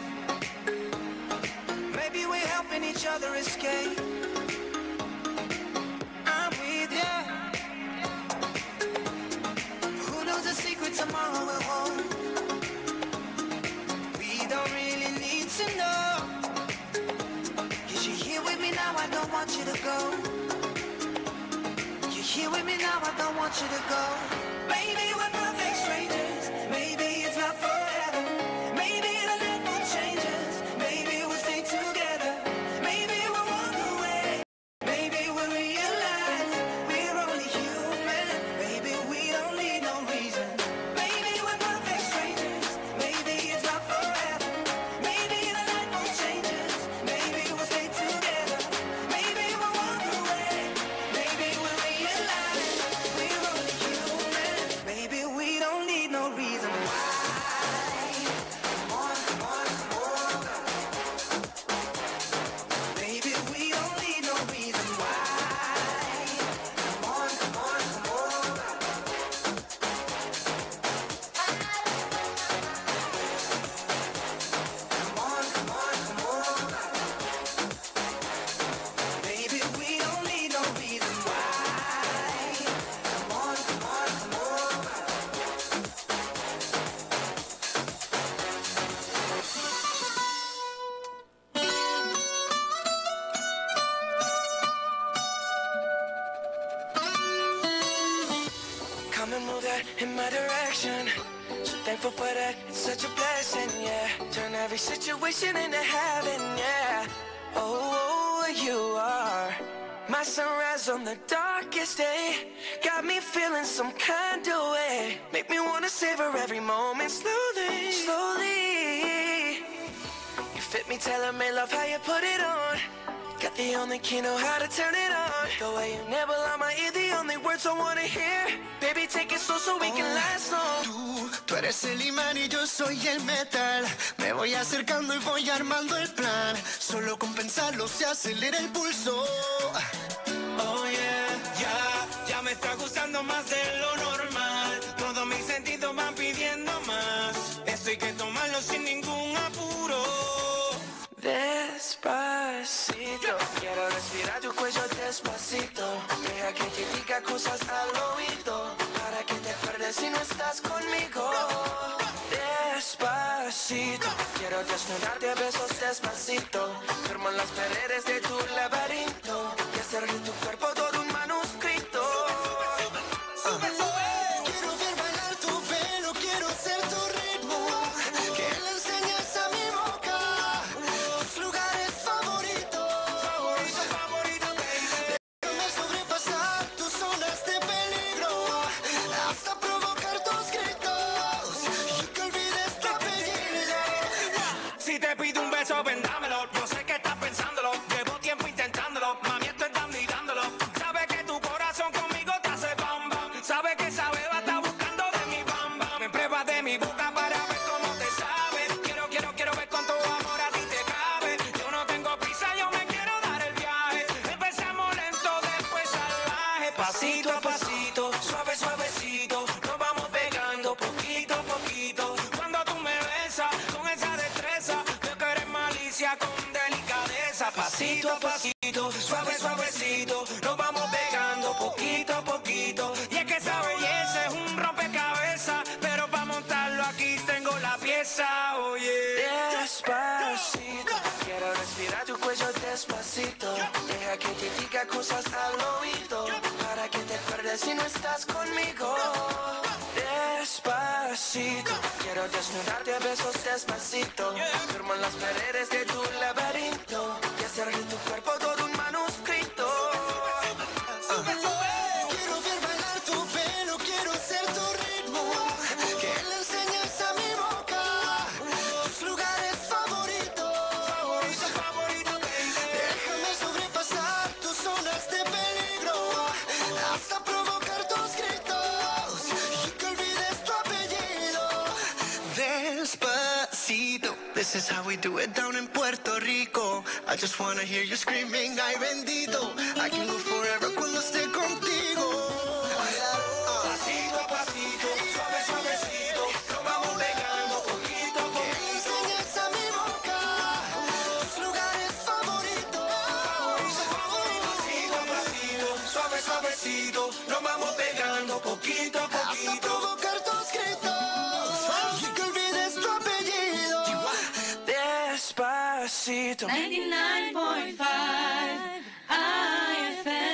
Maybe we're helping each other escape. I'm with you. Who knows the secret tomorrow will hold? We don't really need to know. 'Cause you're here with me now, I don't want you to go. You're here with me now, I don't want you to go. Maybe we're perfect strangers. Maybe it's not forever. Maybe the night will change us. Maybe we'll stay together. Maybe we'll walk away. Maybe we'll realize we're only human. Maybe we don't need no reason. Maybe we're perfect strangers. Maybe it's not forever. Maybe the night will change us. Maybe we'll stay together. Maybe we'll walk away. Maybe we'll realize we're only human. Maybe we don't need no reason why. Come on, come on, come on. Maybe we don't need no reason why. Come on, come on, come on. Come on, come on, come on. Maybe we don't need no reason why. Come on, come on, come on. Come and move that in my direction. So thankful for that, it's such a blessing, yeah. Turn every situation into heaven, yeah. Oh, you are my sunrise on the darkest day. Got me feeling some kind of way. Make me wanna savor every moment slowly, slowly. You fit me, tailor-made, love how you put it on. Got the only key, know how to turn it on. The way you never lie my ear, the only words I wanna hear. Baby, take it slow so we can last long. Tú eres el imán y yo soy el metal. Me voy acercando y voy armando el plan. Solo con pensarlo se acelera el pulso. Oh yeah, ya me está gustando más de lo normal. Todos mis sentidos van pidiendo más. Esto hay que tomarlo sin ningún apuro. Despacito, quiero respirar tu cuello despacito. Deja que te diga cosas al oído, para que te acuerdes si no estás conmigo. Despacito, quiero desnudarte a besos despacito. Firmo en las paredes de tu laberinto y hacer de tu cuerpo todo un manuscrito. Quiero ver bailar tu pelo, quiero ser tu ritmo. Que le enseñes a mi boca tus lugares favoritos. Déjame sobrepasar tus zonas de peligro, hasta provocar tus gritos y que olvides tu apellido. Si te pido un beso, ven dámelo. Yo sé que estás pensándolo. Llevo tiempo intentándolo. Mami, estoy dando y dándolo. Sabes que tu corazón conmigo te hace bam bam. Sabes que esa beba está buscando de mi bam bam. Me pruebas de mi boca para ver cómo te sabe. Quiero ver cuánto amor a ti te cabe. Yo no tengo prisa, yo me quiero dar el viaje. Empezamos lento, después salvaje. Pasito a pasito, suave, suavecito. Nos vamos pegando poquito a poquito. Cuando tú me besas con esa destreza, veo que eres malicia con delicadeza. Pasito a pasito, suave, suavecito. Nos vamos pegando poquito a poquito. Y es que esa belleza es un rompecabezas, pero para montarlo aquí tengo la pieza, oye. Despacito, quiero respirar te diga cosas al oído para que te acuerdes si no estás conmigo. Despacito, quiero desnudarte a besos despacito. Firmo en las paredes de tu laberinto y hacer de tu cuerpo todo un manuscrito. Quiero ver bailar tu pelo, quiero ser tu ritmo. Que le enseñes a mi boca tus lugares favoritos. Déjame sobrepasar tus zonas de peligro hasta provocar tus gritos y que olvides tu apellido. Despacito, this is how we do it down in Puerto Rico. I just wanna hear you screaming, ay bendito. I can go forever cuando esté contigo. Pasito a pasito, suave suavecito, nos vamos pegando poquito a poquito. Que enseñes a mi boca tus lugares favoritos. Pasito a pasito, suave suavecito, nos vamos pegando poquito a poquito. Hasta provocar tus gritos y que olvides tu apellido. Despacito. 99.5 IFM.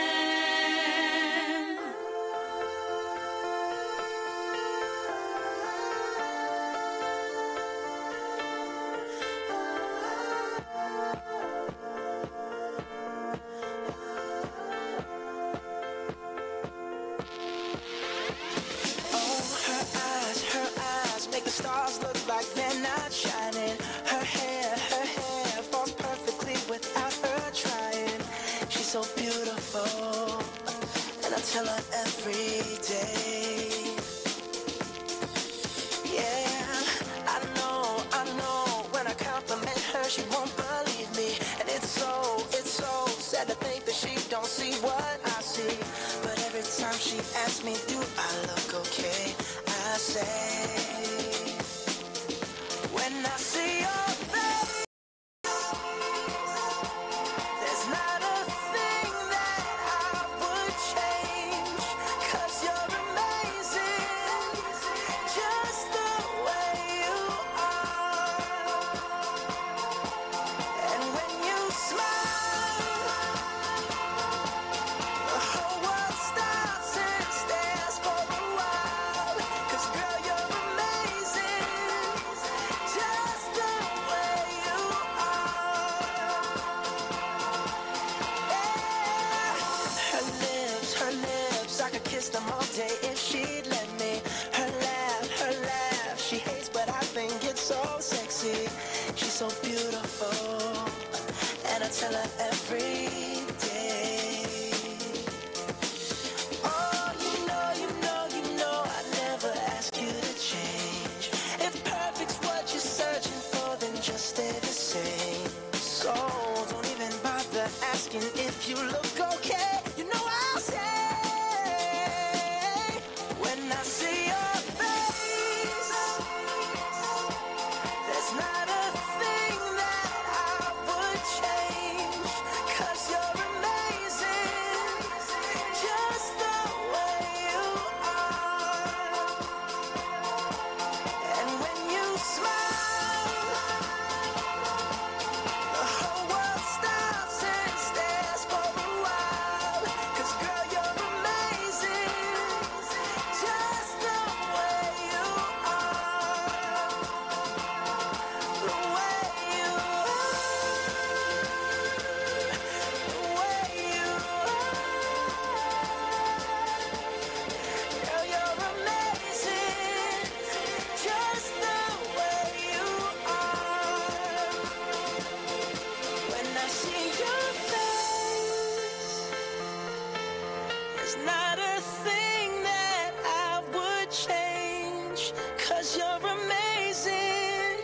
Oh, her eyes make the stars look like they're not shining. Her hair falls perfectly without her trying. She's so beautiful, and I tell her every day. Yeah, I know, when I compliment her, she won't believe me. And it's so sad to think that she don't see what I see. But every time she asks me, do I look okay? I say, when I see your face, there's not a thing that I would change. 'Cause you're amazing, just the way you are. And when you smile, the whole world stops and stares for a while. 'Cause girl, you're amazing, just the way you are. Yeah. Her lips, I could kiss them all day if she'd let me. Her laugh, she hates but I think it's so sexy. She's so beautiful, and I tell her every day. Oh, you know, I never ask you to change. If perfect's what you're searching for, then just stay the same. So don't even bother asking if you look okay. You know I'll say, when I see your face, there's not a thing that I would change. 'Cause you're amazing, just the way you are. And when you smile, the whole world stops and stares for a while. 'Cause girl, you're amazing, just the way you are. The way you are. The way you are. Girl, you're amazing, just the way you are. When I see your face, there's not a thing that I would change. 'Cause you're amazing,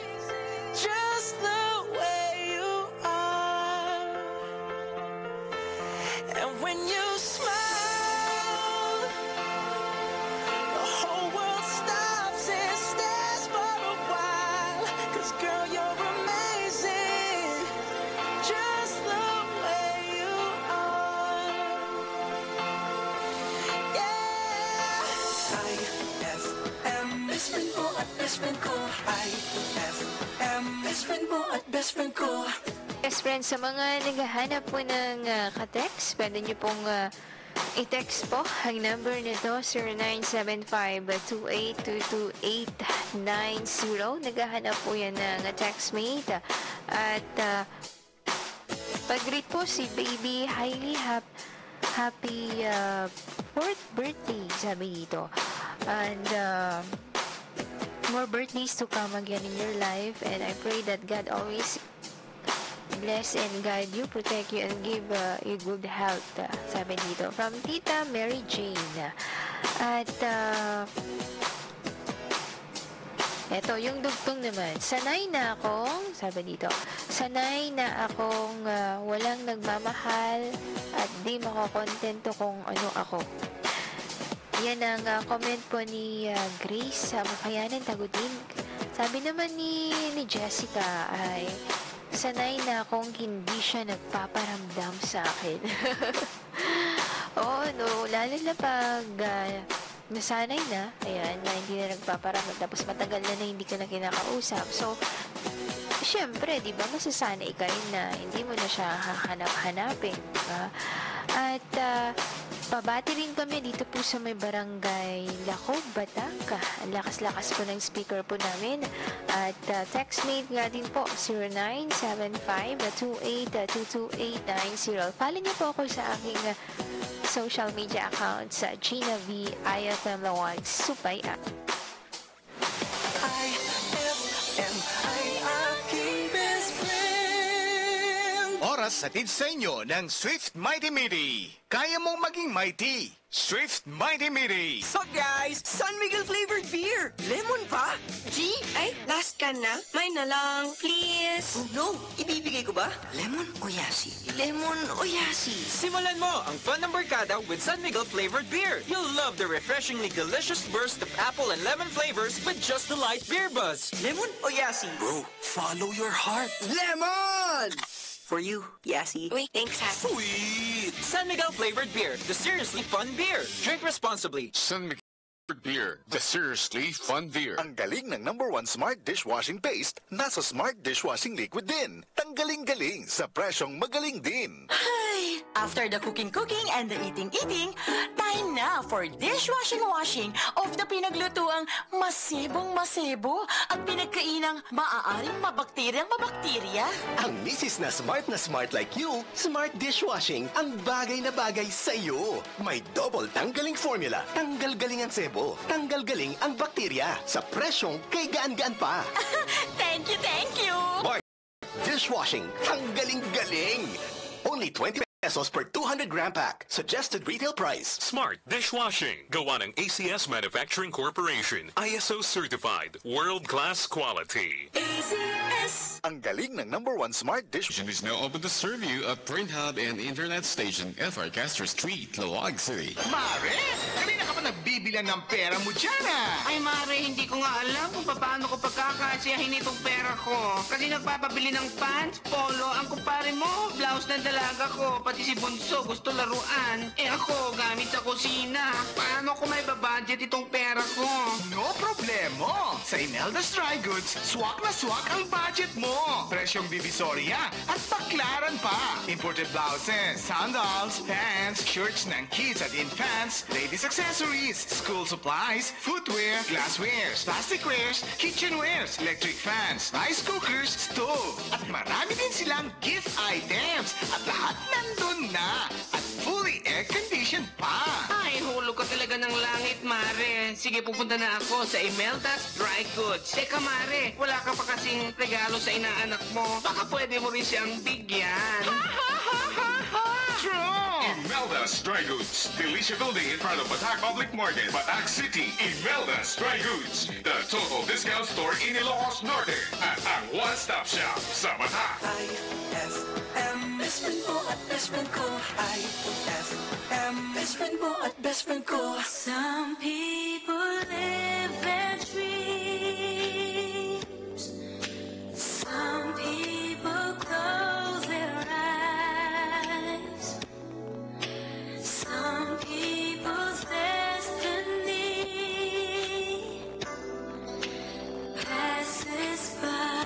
just the way you are. And when you smile, the whole world stops and stares for a while. 'Cause girl, you're amazing, just the way you are. Yeah. IFM, best friend mo at best friend ko. IFM, best friend mo at best friend ko. Yes, friends, sa mga naghahanap po ng ka-text, pwede nyo pong i-text po ang number nito, 0975-2822-890. Naghahanap po yan ng textmate. At pag-greet po si Baby Hailey, happy 4th birthday, sabi dito. And more birthdays to come again in your life, and I pray that God always bless and guide you, protect you, and give you good health, sabi dito. From Tita Mary Jane. At eto, yung dugtong naman. Sanay na akong, sabi dito, sanay na akong walang nagmamahal at di makokontento kung ano ako. Yan ang comment po ni Grace sa Makayanan, Tagudin. Sabi naman ni Jessica ay sanay na akong hindi siya nagpaparamdam sa akin. Oo, no, lalo na pag nasanay na, ayan, na hindi na nagpaparamdam, tapos matagal na hindi ka na kinakausap. So, syempre, di ba, masasanay ka rin na hindi mo na siya hahanap-hanapin, diba? At pabati rin kami dito po sa may barangay Lacob, Bataca. Ang lakas-lakas po ng speaker po namin. At textmate nga din po, 0975-2822-890. Follow niyo po ako sa aking social media account sa Gina V. IFM1 Supay App. IFM ay aking best friend. Oras hatid sa inyo ng Swift Mighty Midi. Kaya mong maging mighty. Swift Mighty Midi. So guys, San Miguel flavored beer. Lemon pa? G? Ay, last can na. May na lang, please. Oh no, ibibigay ko ba? Lemon o yasi? Lemon o yasi? Simulan mo ang fun ng barkada with San Miguel flavored beer. You'll love the refreshingly delicious burst of apple and lemon flavors with just the light beer buzz. Lemon o yasi? Bro, follow your heart. Lemon! For you, Yasi. Uy, thanks, ha. Sweet! San Miguel flavored beer, the seriously fun beer. Drink responsibly. San Miguel Beer, the seriously fun beer. Ang galing ng #1 Smart Dishwashing Paste, nasa Smart Dishwashing Liquid din. Tanggaling-galing sa presyong magaling din. Ay, after the cooking and the eating, time na for dishwashing of the pinaglutuang masebong-masebo at pinagkainang maaaring mabakterya. Ang misis na smart like you, Smart Dishwashing ang bagay na bagay sa iyo. May double tanggaling formula, tanggal galing ang sebo, tanggal galing ang bakterya sa presyong kay gaan-gaan pa. Thank you! Smart Dishwashing, tanggaling galing. Only 20 pesos per 200-gram pack. Suggested retail price. Smart Dishwashing. Gawa ng ACS Manufacturing Corporation. ISO certified. World-class quality. ACS. Ang galing ng #1 Smart Dishwashing is now open to serve you at Print Hub and Internet Station, FR Castro Street, Laoag City. Mare, kanina ka pa nagbibilan ng pera mo dyan, ah. Ay, Mare, hindi ko nga alam kung paano ko pagkakasiyahin itong pera ko. Kasi nagpapabili ng pants, polo, ang kumpare mo, blouse ng dalaga ko, pati si Bunso gusto laruan. Eh ako, gamit sa kusina. Paano ko may babudget itong pera ko? No problemo. Sa Imelda's Dry Goods, swak na swak ang budget mo. Presyong Divisoria at baklaran pa. Imported blouses, sandals, pants, shirts ng kids at infants, ladies accessories, school supplies, footwear, glasswares, plasticwares, kitchenwares, electric fans, rice cookers, stove. At marami din silang gift items. At lahat nandun na. At fully air-conditioned pa. Ay, hulog ka talaga ng langit, Mare. Sige, pupunta na ako sa Imelda's Dry Goods. Teka, Mare, wala ka pa kasing regalo sa inaanak mo. Baka pwede mo rin siyang bigyan. True! Imelda's Dry Goods. Delicia Building in front of Batac Public Market, Batac City. Imelda's Dry Goods. The total discount store in Ilocos Norte. At ang one-stop shop sa Batac. IFM, best friend mo at best friend ko. IFM, best friend mo at best friend ko. Some people live their dreams. Some people close their eyes. Some people's destiny passes by.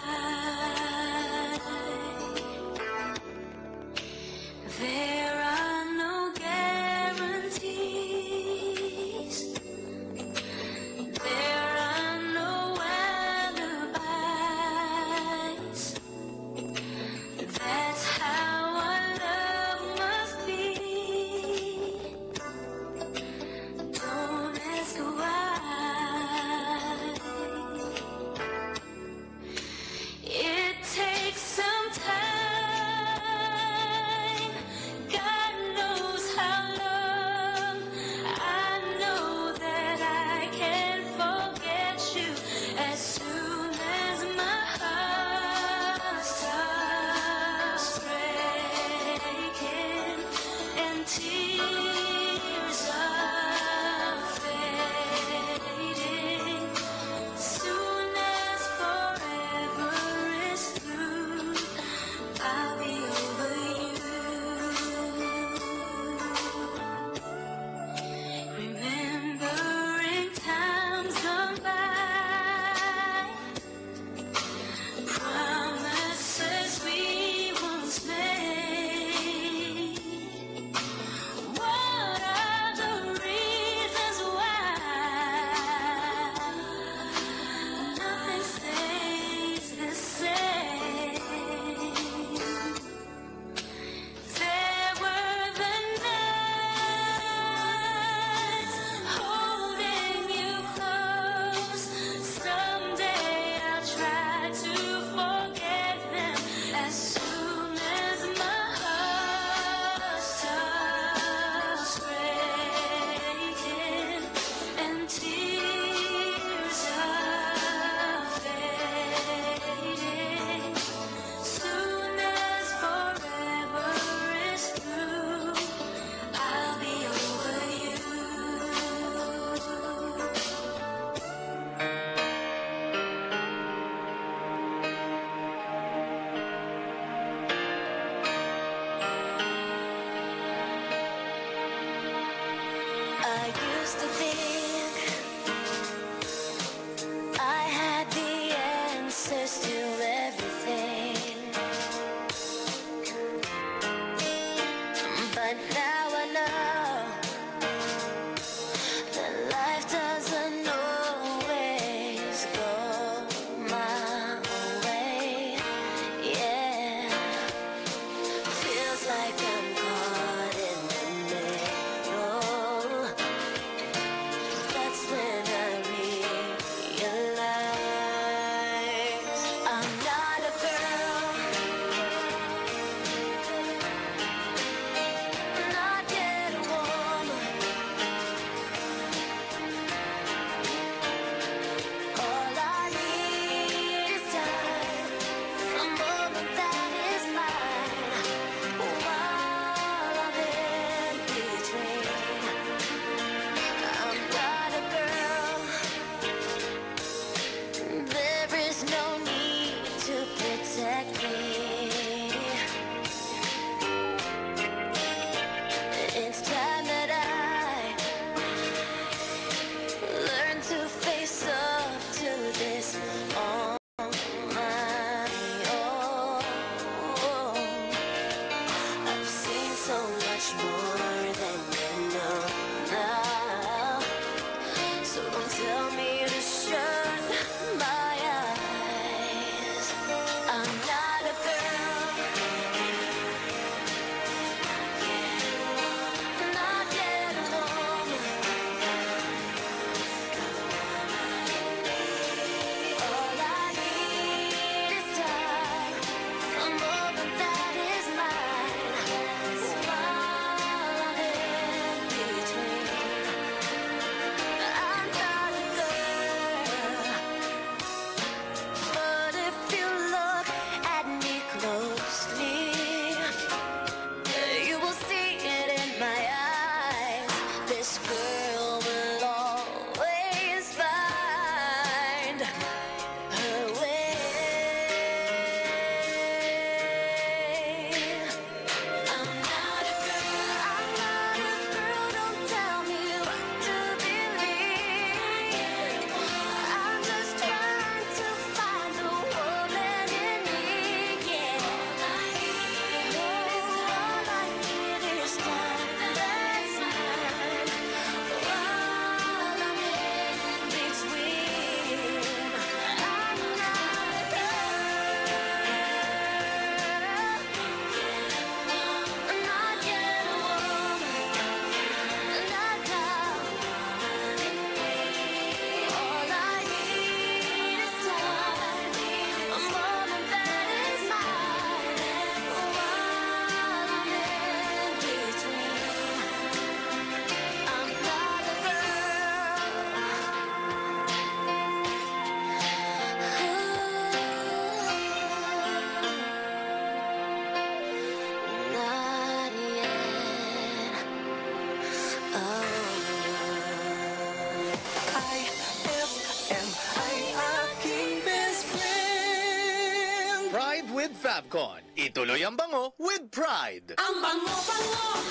with Fabcon. Ituloy ang bango with pride. Ang bango-bango,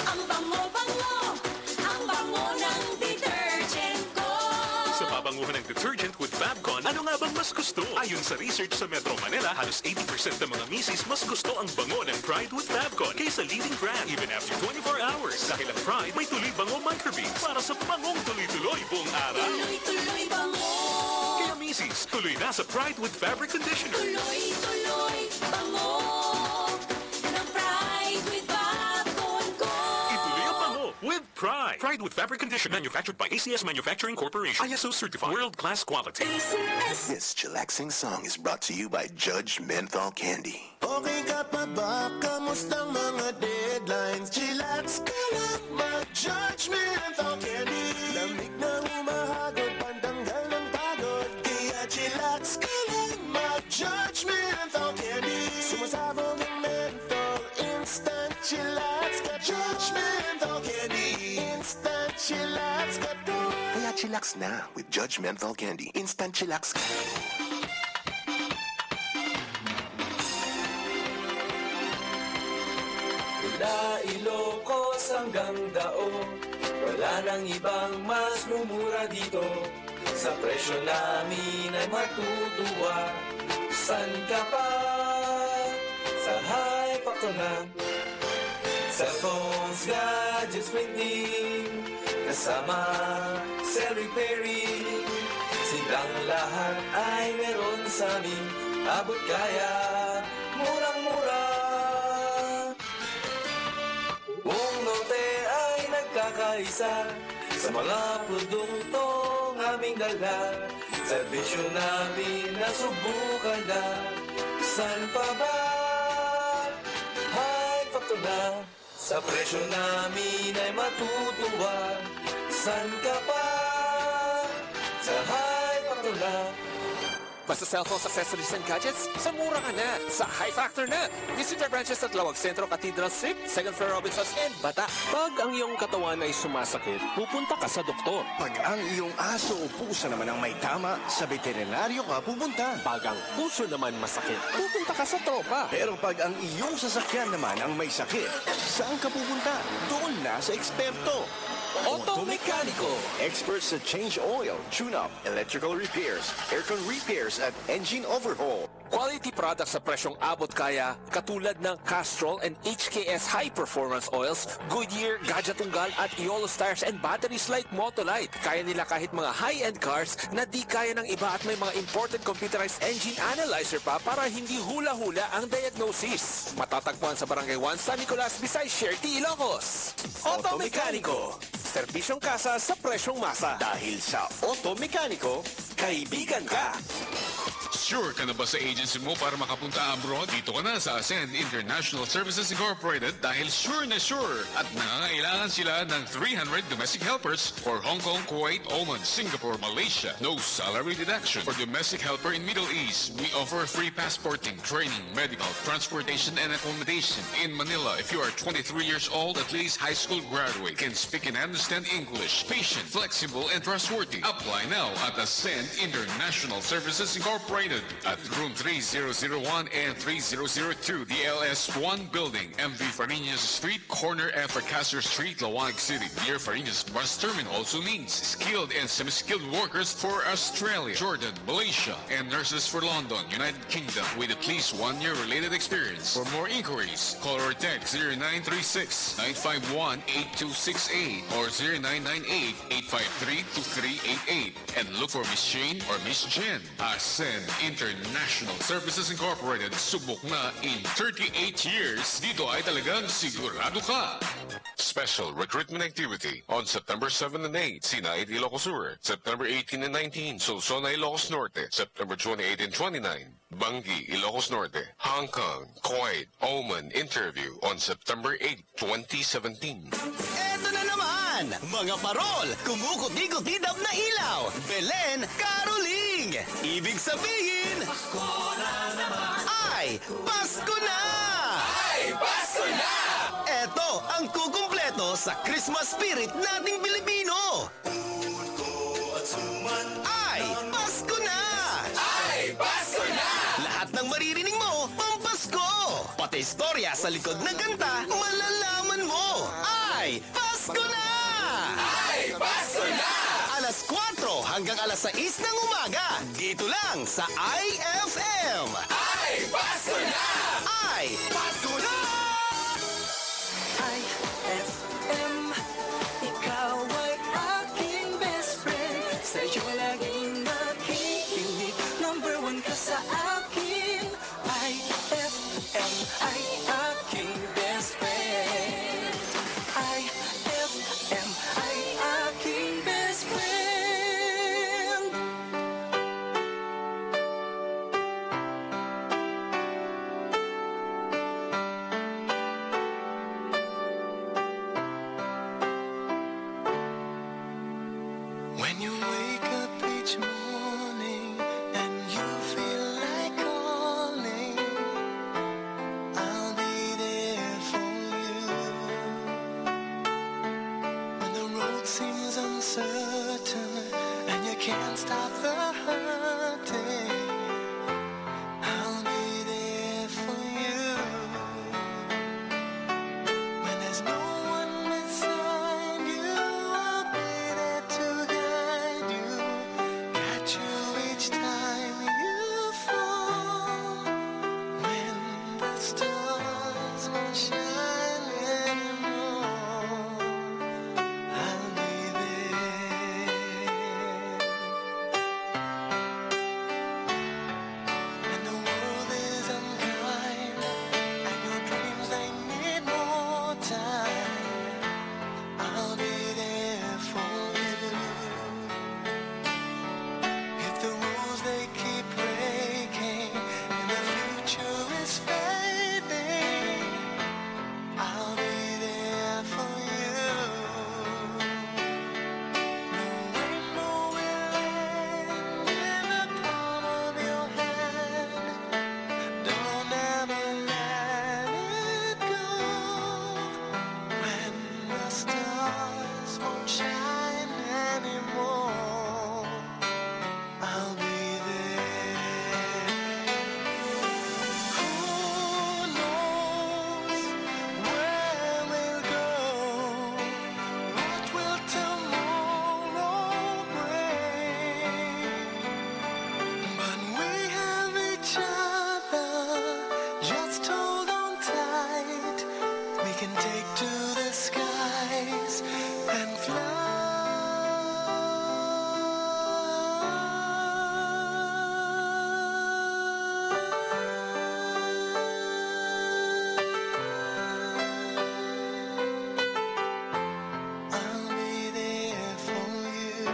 ang bango-bango, ang bango ng detergent ko. Sa babanguhan ng detergent with Fabcon, ano nga bang mas gusto? Ayon sa research sa Metro Manila, halos 80% ng mga misis mas gusto ang bango ng Pride with Fabcon kaysa leading brand even after 24 hours. Dahil ang Pride may tuloy bango microbeads para sa bangong tuloy-tuloy buong araw. Tuloy-tuloy bango. Kaya misis, tuloy na sa Pride with Fabric Conditioner. Tuloy-tuloy bango ng Pride with Fabcon ko. Ituloy ang bango with Pride. Pride with Fabric Conditioner, manufactured by ACS Manufacturing Corporation. ISO certified, world-class quality. This chillaxing song is brought to you by Judge Menthol Candy. Okay ka pa ba? Kamustang mga deadlines? Chillax ka lang, mag-judgment o candy. Lamig na humahagod, pantanggal ng pagod. Kaya chillax ka lang, mag-judgment o candy. Sumasabog ang menthol, instant chillax ka. Judgment o candy, instant chillax ka to. Kaya chillax na with Judge Menthol Candy. Instant chillax ka. Mula Ilocos hanggang Daog, wala nang ibang mas mumura dito. Sa presyo namin ay matutuwa. San ka pa? Sa High Factor na. Cellphones, gadgets, printing, kasama cell repairing. Silang lahat ay meron sa amin. Abot kaya, murang-mura. Buong norte ay nagkakaisa sa mga produktong aming dala. Serbisyo namin nasubukan na. San pa ba? High Factor na. Sa presyo namin ay matutuwa. San ka pa? Sa High Factor na. Basta cellphones, accessories, and gadgets, sa mura ka na, sa High Factor na. Visit our branches at Lawag Centro, Cathedral Street, 2nd floor Robinsons, and Bata. Pag ang iyong katawan ay sumasakit, pupunta ka sa doktor. Pag ang iyong aso o pusa naman ang may tama, sa veterinaryo ka pupunta. Pag ang puso naman masakit, pupunta ka sa tropa. Pero pag ang iyong sasakyan naman ang may sakit, saan ka pupunta? Doon na sa eksperto. Auto-Mecanico. Experts sa change oil, tune-up, electrical repairs, aircon repairs at engine overhaul. Quality products sa presyong abot kaya, katulad ng Castrol and HKS High Performance Oils, Goodyear, Gadgetunggal at Iolo Stars and batteries like Motolite. Kaya nila kahit mga high-end cars na di kaya ng iba at may mga imported computerized engine analyzer pa para hindi hula-hula ang diagnosis. Matatagpuan sa Barangay 1 San Nicolas, Visay, Sherty, Ilocos. Auto-Mecanico. Serbisyong kasa sa presyong masa. Dahil sa Auto-Mecanico, kaibigan ka. Sure ka na ba sa agency mo para makapunta abroad? Dito ka na sa Ascend International Services Incorporated dahil sure na sure at nangangailangan sila ng 300 domestic helpers for Hong Kong, Kuwait, Oman, Singapore, Malaysia. No salary deduction. For domestic helper in Middle East, we offer free passporting, training, medical, transportation, and accommodation. In Manila, if you are 23 years old, at least high school graduate, can speak and understand English, patient, flexible, and trustworthy. Apply now at Ascend International Services Incorporated at room 3001 and 3002, the LS1 building, MV Farinas Street, corner F. Fracasser Street, Lawag City. Near Farinas Bus Terminal also needs skilled and semi-skilled workers for Australia, Jordan, Malaysia, and nurses for London, United Kingdom, with at least 1 year related experience. For more inquiries, call or text 0936-951-8268 or 0998-853-2388 and look for Miss Jane or Miss Jen. Ascend International Services Incorporated. Subok na in 38 years. Dito ay talagang sigurado ka. Special recruitment activity on September 7 and 8, Sinai, Ilocos Sur. September 18 and 19, Sulsona, Ilocos Norte. September 28 and 29, Bangi, Ilocos Norte. Hong Kong, Kuwait, Oman interview on September 8, 2017. Eto na naman! Mga parol, kumukuti-kutidap na ilaw. Belen, Caroling! Ibig sabihin, Pasko na naman! ay, Pasko na! Ay, Pasko na! Eto ang kukumpleto sa Christmas spirit nating Pilipino. Ay, Pasko na! Ay, Pasko na! Lahat ng maririnig mo, pampasok istorya sa likod ng kanta, malalaman mo. Ay, Pasko na! Ay, Pasko na! Alas 4 hanggang alas 6 ng umaga. Dito lang sa IFM. Ay, Pasko na! Ay, Pasko na! IFM, ikaw ay aking best friend. Sa'yo laging nakikinig. Number 1 ka sa akin. IFM ay aking best friend. IFM ay aking best friend. When you wake up each morning and you feel like calling, I'll be there for you. When the road seems uncertain and you can't stop the hurting, I'll be there for you. When there's no one beside you, I'll be there to guide you, catch you each time you fall. When the stars won't shine anymore, I'll be there. When the world is unkind and your dreams they need more time, I'll be there for you. If the rules they keep breaking and the future is fading, I'll be there for you. No rainbow will end in the palm of your hand. Don't ever let it go. When the stars won't shine anymore, I'll be there. Who knows where we'll go? What will tomorrow bring? But we have each other. Just hold on tight. We can take to the skies and I'll be there for you.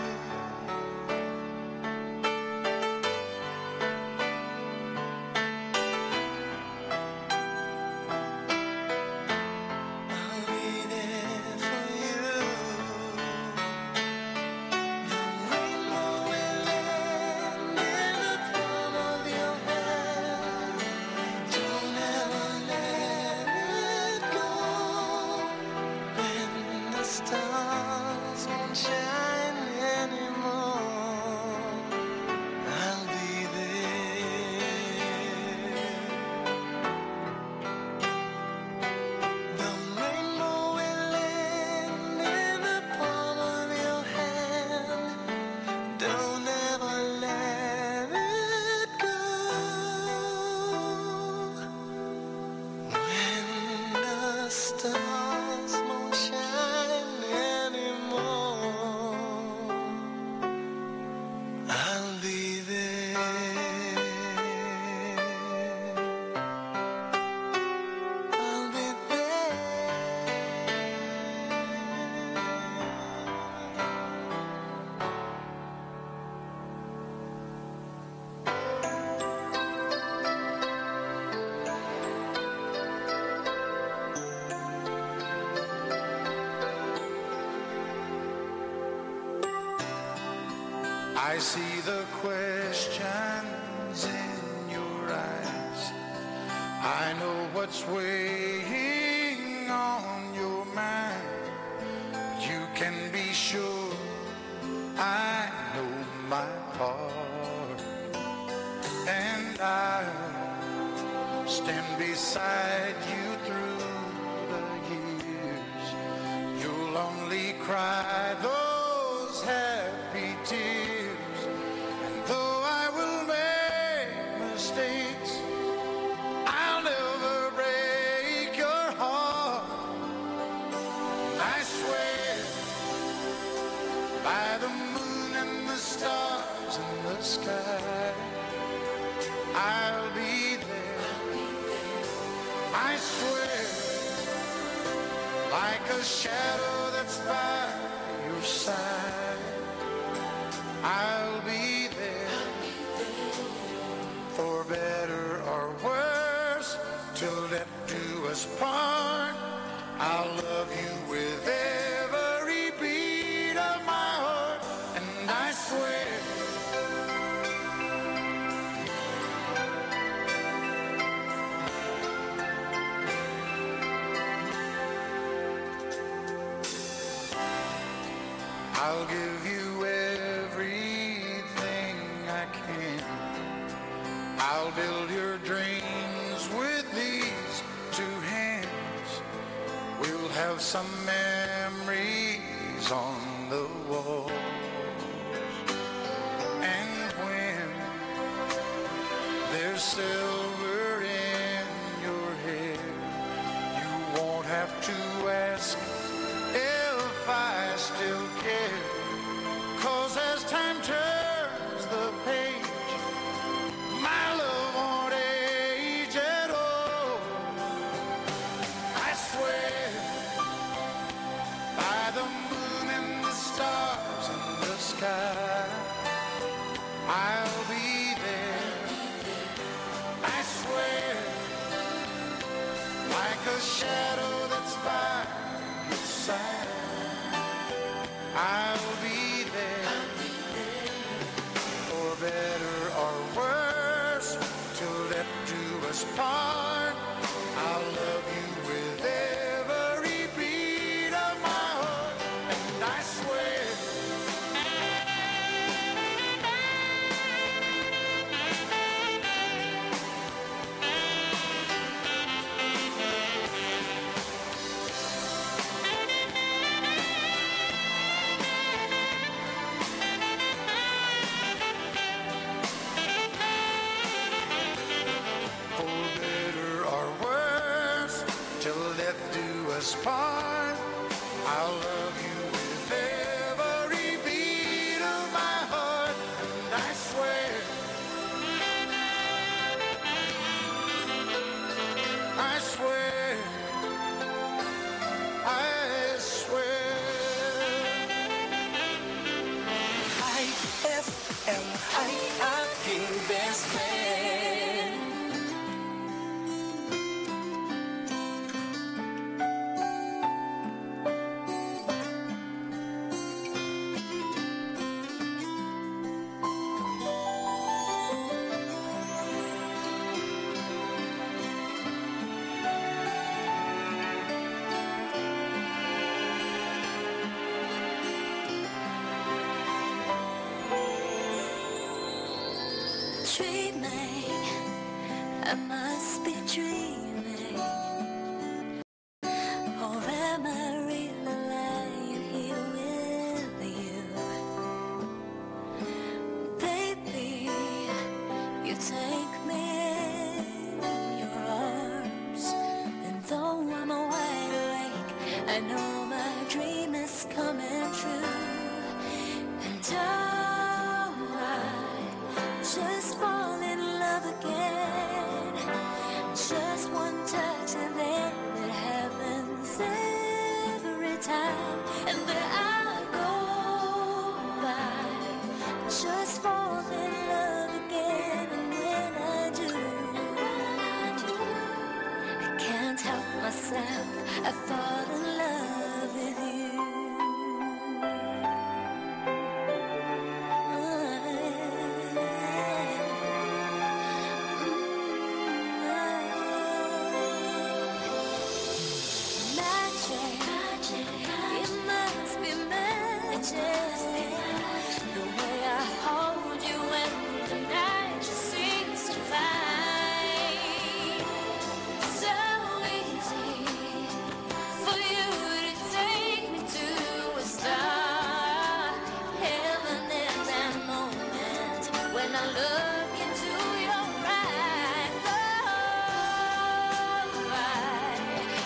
I'll be there for you. The rainbow will end in the palm of your hand. Don't ever let it go. When the stars won't shine anymore, I'll be there. The rainbow will end in the palm of your hand. Don't ever let it go. When the stars won't shine anymore, I'll be there. I'll be I see the questions in your eyes. I know what's weighing on your mind. You can be sure I know my part, and I'll stand beside you through the years. You'll only cry those happy tears. And though I will make mistakes, I'll never break your heart. I swear by the moon and the stars in the sky, I'll be there. I swear, like a shadow that's by your side, I'll be there. For better or worse, till death do us part, I'll love you with every beat of my heart. And I swear, I'll give you everything I can. I'll build your dreams with these two hands. We'll have some memories on the wall. And when there's silver in your hair, you won't have to ask if I still care. 'Cause as time turns the page, my love won't age at all. I swear by the moon and the stars in the sky, I'll be there. I swear, like a shadow that's by your side, I'll be there. For better or worse, till death do us part, I'll love you with every beat of my heart. And I swear, for better or worse, till death do us part, I'll love you with every beat of my heart. And I swear, I swear, I swear. IFM, ay aking best friend. Dreaming, I must be dreaming. Or am I really lying here with you? Baby, you take me in your arms. And though I'm wide awake, I know my dream is coming true. And just fall in love again. Just one touch and then it happens every time. And there I go by, just fall in love again. And when I do, I can't help myself, I fall in love with you. It must be magic, the way I hold you when the night just seems to fade. I look into your eyes, oh,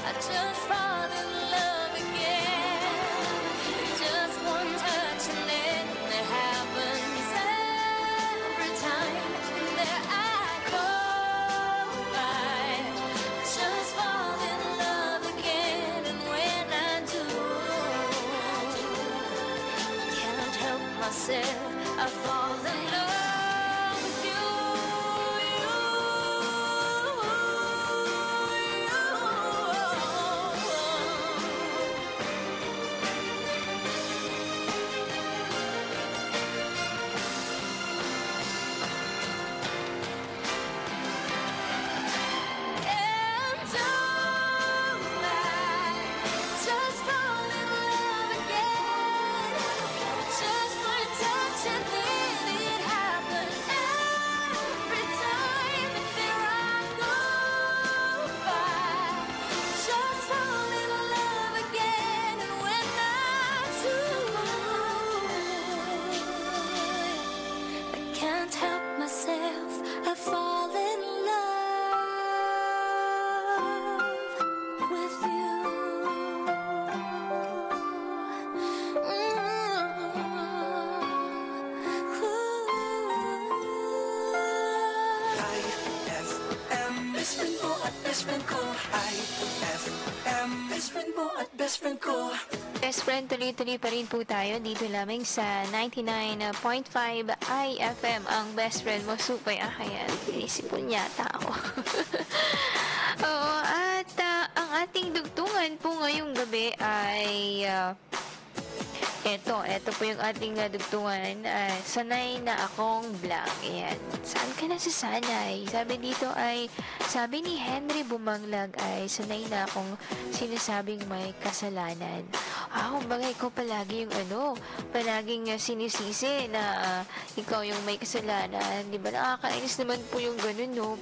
I just fall in love again. Just one touch and then it happens every time. And there I go, I just fall in love again. And when I do, can't help myself, I fall in love with you. And oh, I just fall in love again. Just one touch and then it happens every time. And there I go, I just fall in love again. And when I do, I can't help myself, I fall in love with you. IFM, best friend mo at best friend ko. IFM, best friend mo at best friend ko. Best friend, tuloy-tuloy pa rin po tayo dito lamang sa 99.5 IFM, ang best friend mo. Super, kaya inisipon yata ako. Oo, at ang ating dugtungan po ngayong gabi ay Eto po yung ating dugtungan. Sanay na akong blank. Ayan. Saan ka nasasanay? Sabi ni Henry Bumanglag ay sanay na akong sinasabing may kasalanan. Kumbaga ikaw palagi yung palaging sinisisi na ikaw yung may kasalanan. Di ba? Nakakainis naman po yung ganun, no?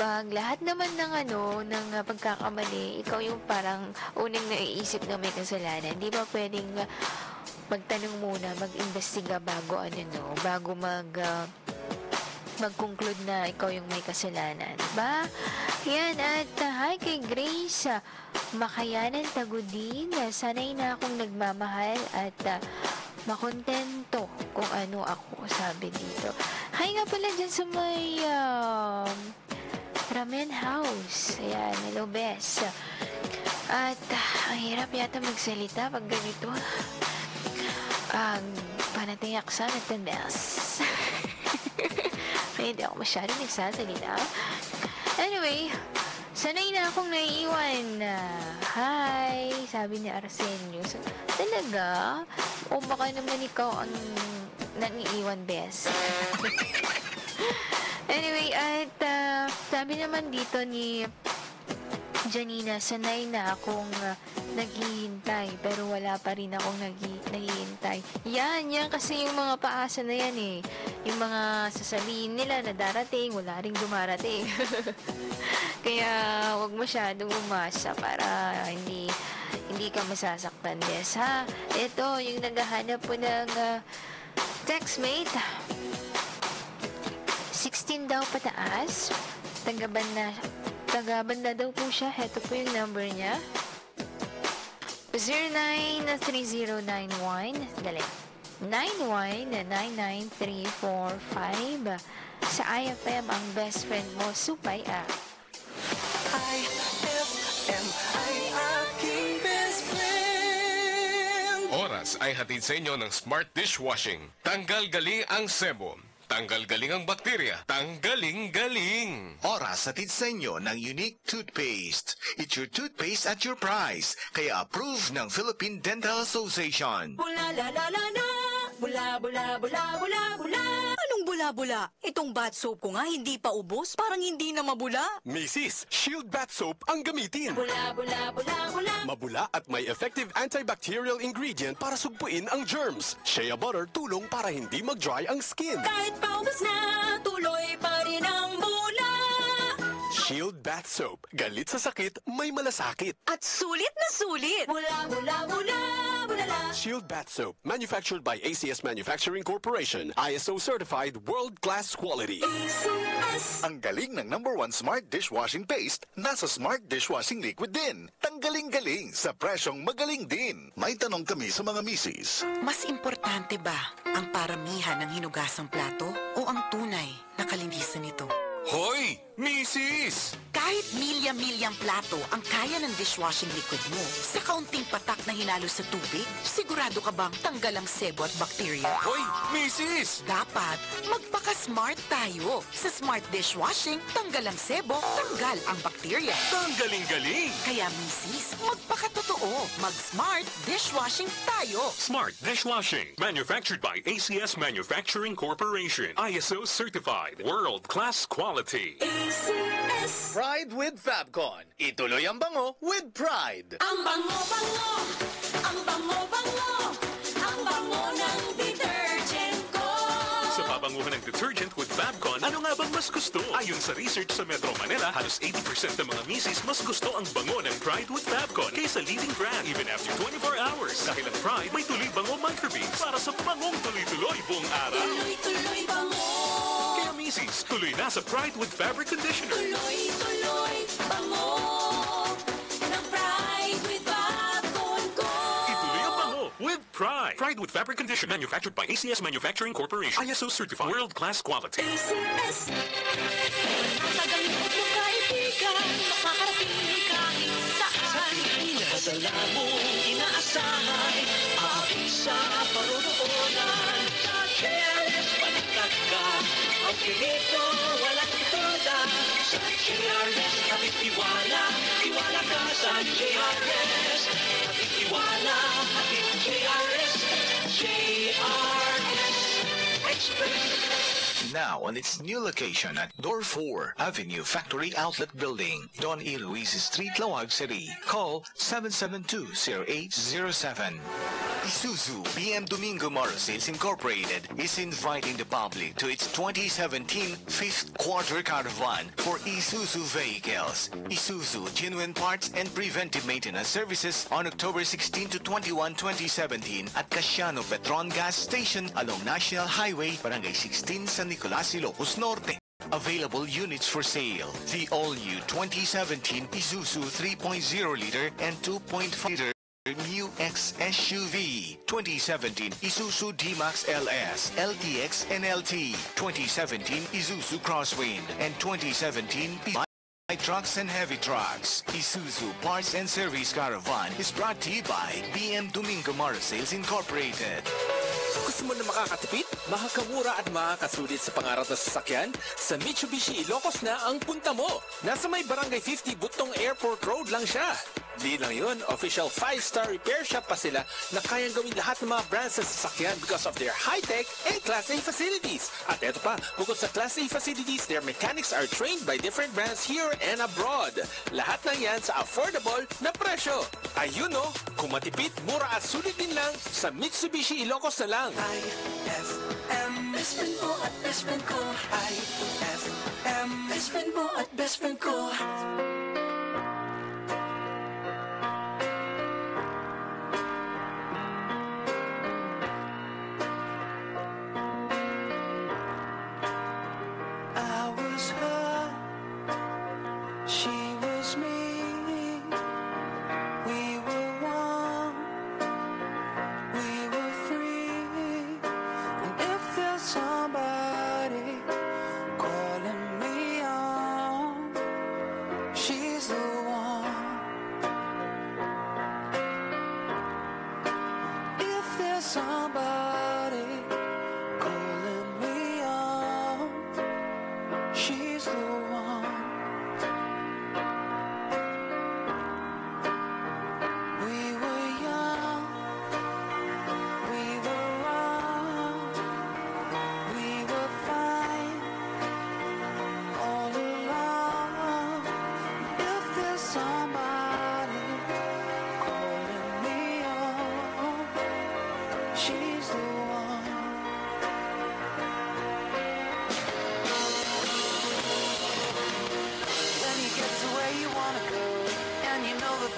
Pag lahat naman ng pagkakamali, ikaw yung parang unang naiisip na may kasalanan. Di ba pwedeng magtanong muna, mag-imbestiga bago bago mag-conclude na ikaw yung may kasalanan. Ba? Yan, at hi kay Grace Makayanan Tagudin. Sanay na akong nagmamahal at makontento kung ano ako, sabi dito. Hi nga pala dyan sa may Ramen House. Ayan, hello Bes. At ang hirap yata magsalita pag ganito. Panatiyak sa natin Bes. Kaya hindi ako masyado nagsasalita. Anyway, sanay na akong naiiwan. Hi, sabi ni Arsenio. So, talaga? O baka naman ikaw ang nangiiwan Bes. Anyway, at sabi naman dito ni Janina, sanay na akong naghihintay pero wala pa rin akong naghihintay. Yan kasi yung mga paasa na yan eh. Yung mga sasabihin nila na darating, wala ring dumarating. Kaya wag masyadong umasa para hindi ka masasaktan. Yes, ha? Ito, yung naghahanap po ng textmate. 16 daw pataas. Tagabanda daw po siya. Heto po yung number niya. 093091 dali 91999345 sa IFM ang best friend mo, Supay IFM ay aking best friend. Oras ay hatid sa inyo ng Smart Dishwashing. Tanggal galing ang sebo. Tanggal galing ang bakterya. Tanggaling-galing. Oras hatid sa inyo ng Unique Toothpaste. It's your toothpaste at your price. Kaya approved ng Philippine Dental Association. Bula la la la la, bula bula bula bula bula. Anong bula-bula? Itong bath soap ko nga hindi pa ubos, parang hindi na mabula. Mrs. Shield Bath Soap ang gamitin. Bula bula bula bula. Mabula at may effective antibacterial ingredient para sugpuin ang germs. Shea butter tulong para hindi mag-dry ang skin. Kahit paubos na, tuloy pa rin ang bula. Shield Bath Bath Soap. Galit sa sakit, may malasakit. At sulit na sulit. Shield Bath Soap. Manufactured by ACS Manufacturing Corporation. ISO certified world-class quality. Ang galing ng #1 Smart Dishwashing Paste, nasa Smart Dishwashing Liquid din. Tanggaling-galing sa presyong magaling din. May tanong kami sa mga misis. Mas importante ba ang paramihan ng hinugasang plato o ang tunay na kalinisan nito? Hoy! Misis! Kahit milya-milyang plato ang kaya ng dishwashing liquid mo, sa kaunting patak na hinalo sa tubig, sigurado ka bang tanggal ang sebo at bakterya? Hoy! Misis! Dapat magpaka-smart tayo. Sa Smart Dishwashing, tanggal ang sebo, tanggal ang bakterya. Tanggaling-galing! Kaya misis, magpakatotoo. Mag-Smart Dishwashing tayo. Smart Dishwashing. Manufactured by ACS Manufacturing Corporation. ISO certified. World-class quality. Pride with Fabcon. Ituloy ang bango with pride. Ang bango-bango, ang bango-bango, ang bango ng detergent ko. Sa pabanguhan ng detergent with Fabcon, ano nga bang mas gusto? Ayon sa research sa Metro Manila, halos 80% ng mga misis mas gusto ang bango ng Pride with Fabcon kaysa leading brand even after 24 hours. Dahil ang Pride may tuloy bango microbeads para sa bangong tuloy-tuloy buong araw. Tuloy-tuloy bango. Kaya misis, tuloy na sa Pride with Fabric Conditioner. Tuloy-tuloy bango ng Pride with Fabcon ko. Ituloy ang bango with Pride. Pride with Fabric Conditioner. Manufactured by ACS Manufacturing Corporation. ISO certified. World-class quality. ACS. Nakagalikot mo kaibigan, makakarating kahit saan. Sa mong inaasahan, aking sa paroroonan. Sa careless balikat ka, ang pinito walang itoda. Sa KRS, kapit tiwala, tiwala ka sa KRS. Kapit tiwala, kapit KRS, KRS Express. Now on its new location at Door 4, Avenue Factory Outlet Building, Don E. Ruiz Street, Lawag City. Call 772-0807. Isuzu BM Domingo Motor Sales Incorporated is inviting the public to its 2017 5th Quarter Caravan for Isuzu vehicles. Isuzu Genuine Parts and Preventive Maintenance Services on October 16 to 21, 2017 at Casiano Petron Gas Station along National Highway, Barangay 16, San Nicolas, Ilocos Norte. Available units for sale. The all-new 2017 Isuzu 3.0-liter and 2.5-liter New X SUV, 2017 Isuzu D-Max LS, LTX and LT, 2017 Isuzu Crosswind, and 2017 Light Trucks and Heavy Trucks. Isuzu Parts and Service Caravan is brought to you by BM Domingo Motor Sales Incorporated. Gusto mo na makakatipid, makakamura at makakasulit sa pangarap na sasakyan? Sa Mitsubishi Ilocos na ang punta mo. Nasa may Barangay 50 Butong Airport Road lang siya. Di lang yun, official 5-star repair shop pa sila na kayang gawin lahat ng mga brands sa sasakyan because of their high-tech and Class A facilities. At eto pa, bukod sa Class A facilities, their mechanics are trained by different brands here and abroad. Lahat ng yan sa affordable na presyo. Ayun o, kung matipid, mura at sulit din lang, sa Mitsubishi Ilocos na lang. IFM, best friend mo at best friend ko. IFM, best friend mo at best friend ko. I was her, she was me. We were one, we were free. And if there's somebody calling me on, she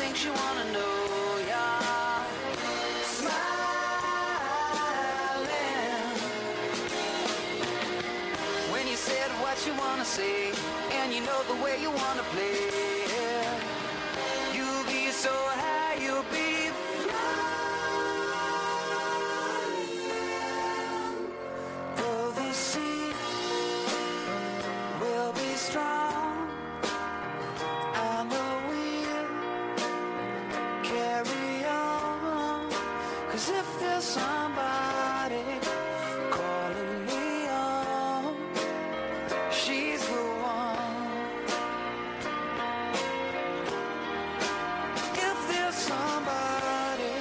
things you wanna know, yeah. Smiling when you said what you wanna say, and you know the way you wanna play. You'll be so high, you'll be though the sea will be strong, and the wind carry on. 'Cause if there's somebody calling me on, she's the one. If there's somebody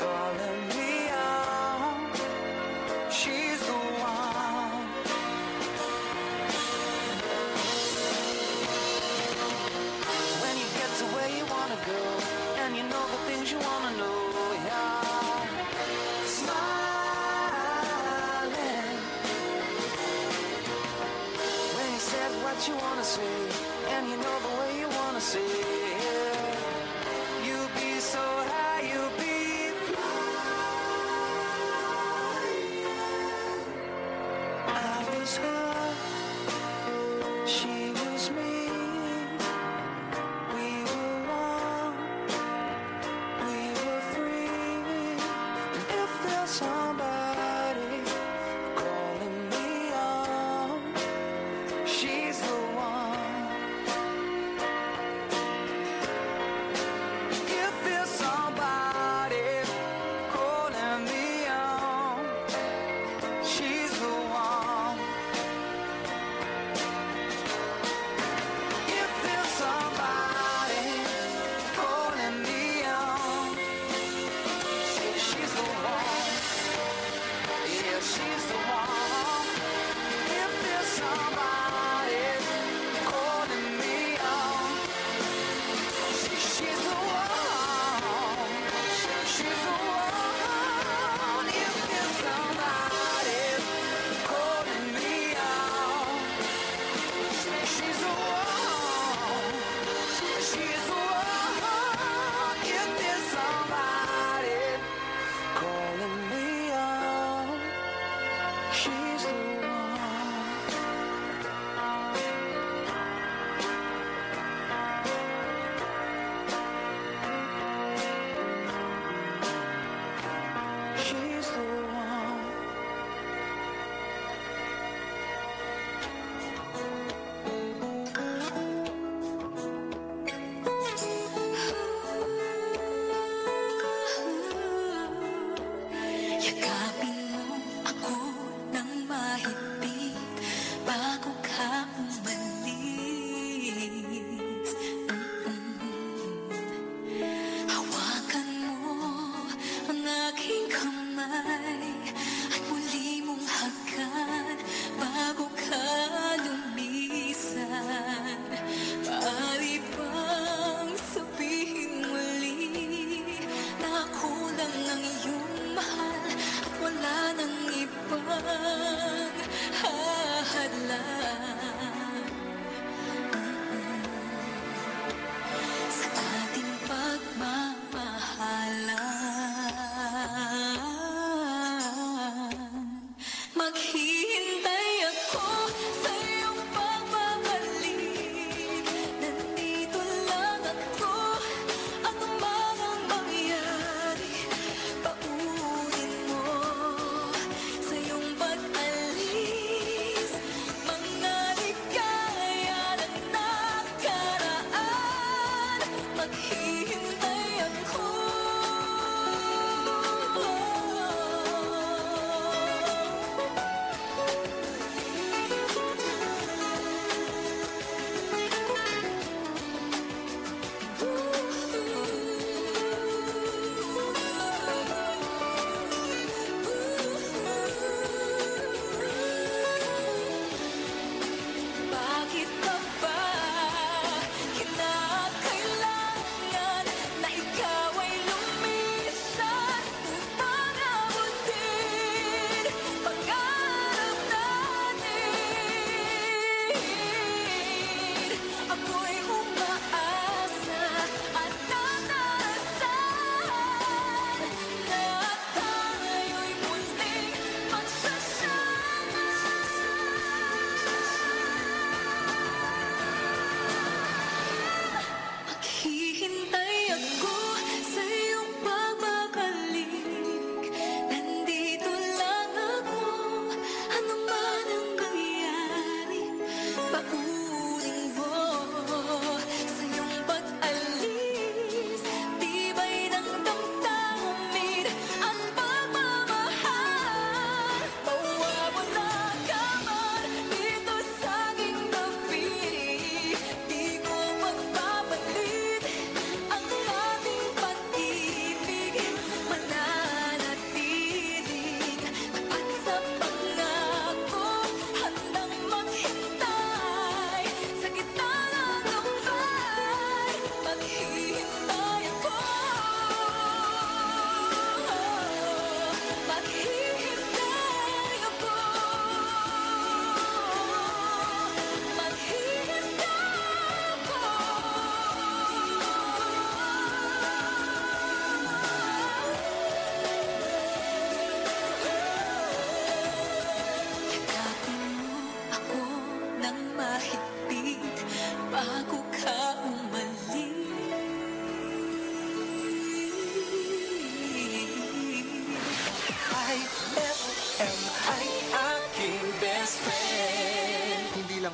calling me on, she's the one. When you get to where you wanna go, and you know the things you wanna know, yeah. Smiling when you said what you wanna say, and you know the way you wanna say it. You'll be so high, you'll be flying. I was her, she was me. We were one, we were free. And if there's somebody calling me on, she's the one. If there's somebody calling me on, she's the one.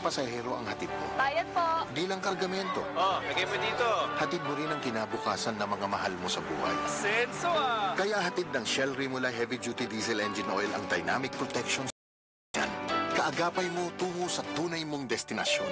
Ilang pasahero ang hatid mo? Bayad po. Bilang kargamento. Oh, lagay mo dito. Hatid mo rin ang kinabukasan ng mga mahal mo sa buhay. Senso ah! Kaya hatid ng Shell Rimula Heavy Duty Diesel Engine Oil ang dynamic protection. Kaagapay mo tungo sa tunay mong destinasyon.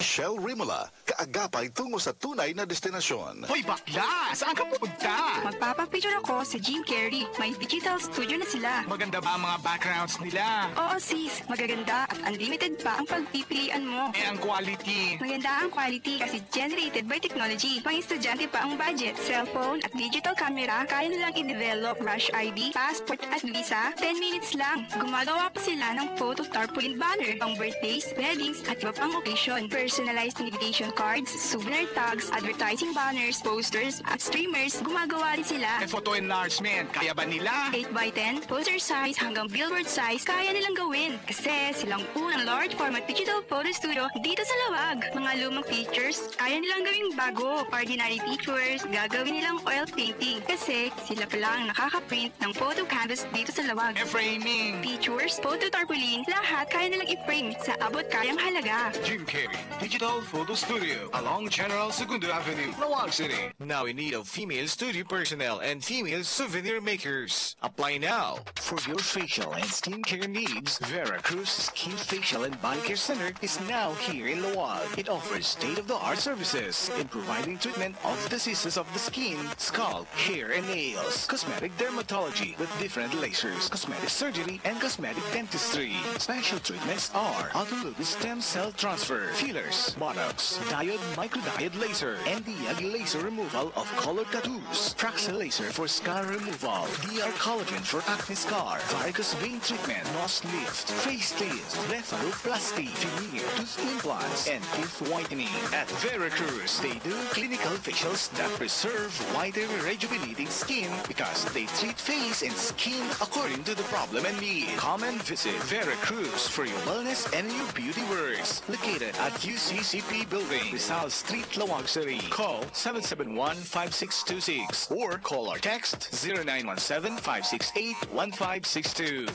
Shell Rimula, kaagapay tungo sa tunay na destinasyon. Hoy, bakla! Saan ka pupunta? Magpapapicture ako sa Jim Carrey. May digital studio na sila. Maganda ba ang mga backgrounds nila? Oo, sis. Magaganda at unlimited pa ang pagpipilian mo. Ang quality? Maganda ang quality kasi generated by technology. Pang estudyante pa ang budget. Cellphone at digital camera, kaya nilang i-develop Rush ID, passport at visa. 10 minutes lang. Gumagawa pa sila ng photo tarpaulin banner, pang birthdays, weddings at iba pang occasion. Personalized invitation cards, souvenir tags, advertising banners, posters, at streamers, gumagawa rin sila. Photo enlargement, kaya ba nila? 8x10, poster size hanggang billboard size, kaya nilang gawin. Kasi silang unang large format digital photo studio dito sa Lawag. Mga lumang features, kaya nilang gawing bago. Ordinary pictures, gagawin nilang oil painting. Kasi sila pa lang nakaka-print ng photo canvas dito sa Lawag. Framing, pictures, photo tarpaulin, lahat kaya nilang i-frame sa abot kayang halaga. Jim Carrey Digital Photo Studio along General Segundo Avenue, Lawag City. Now in need of female studio personnel and female souvenir makers. Apply now. For your facial and skincare needs, Veracruz Skin Facial and Body Care Center is now here in Lawag. It offers state-of-the-art services in providing treatment of diseases of the skin, scalp, hair, and nails, cosmetic dermatology with different lasers, cosmetic surgery, and cosmetic dentistry. Special treatments are autologous stem cell transfer, fillers, Botox, diode microdiode laser, and DIAG laser removal of colored tattoos, Praxil laser for scar removal, DR collagen for acne scar, varicose vein treatment, nose lift, face lift, blepharoplasty, veneer, tooth implants, and teeth whitening. At Veracruz, they do clinical facials that preserve whiter, rejuvenating skin because they treat face and skin according to the problem and need. Come and visit Veracruz for your wellness and your beauty works. Located at UCCP Building, Rizal Street, Lawag City. Call 771-5626 or call or text 0917-568-1562.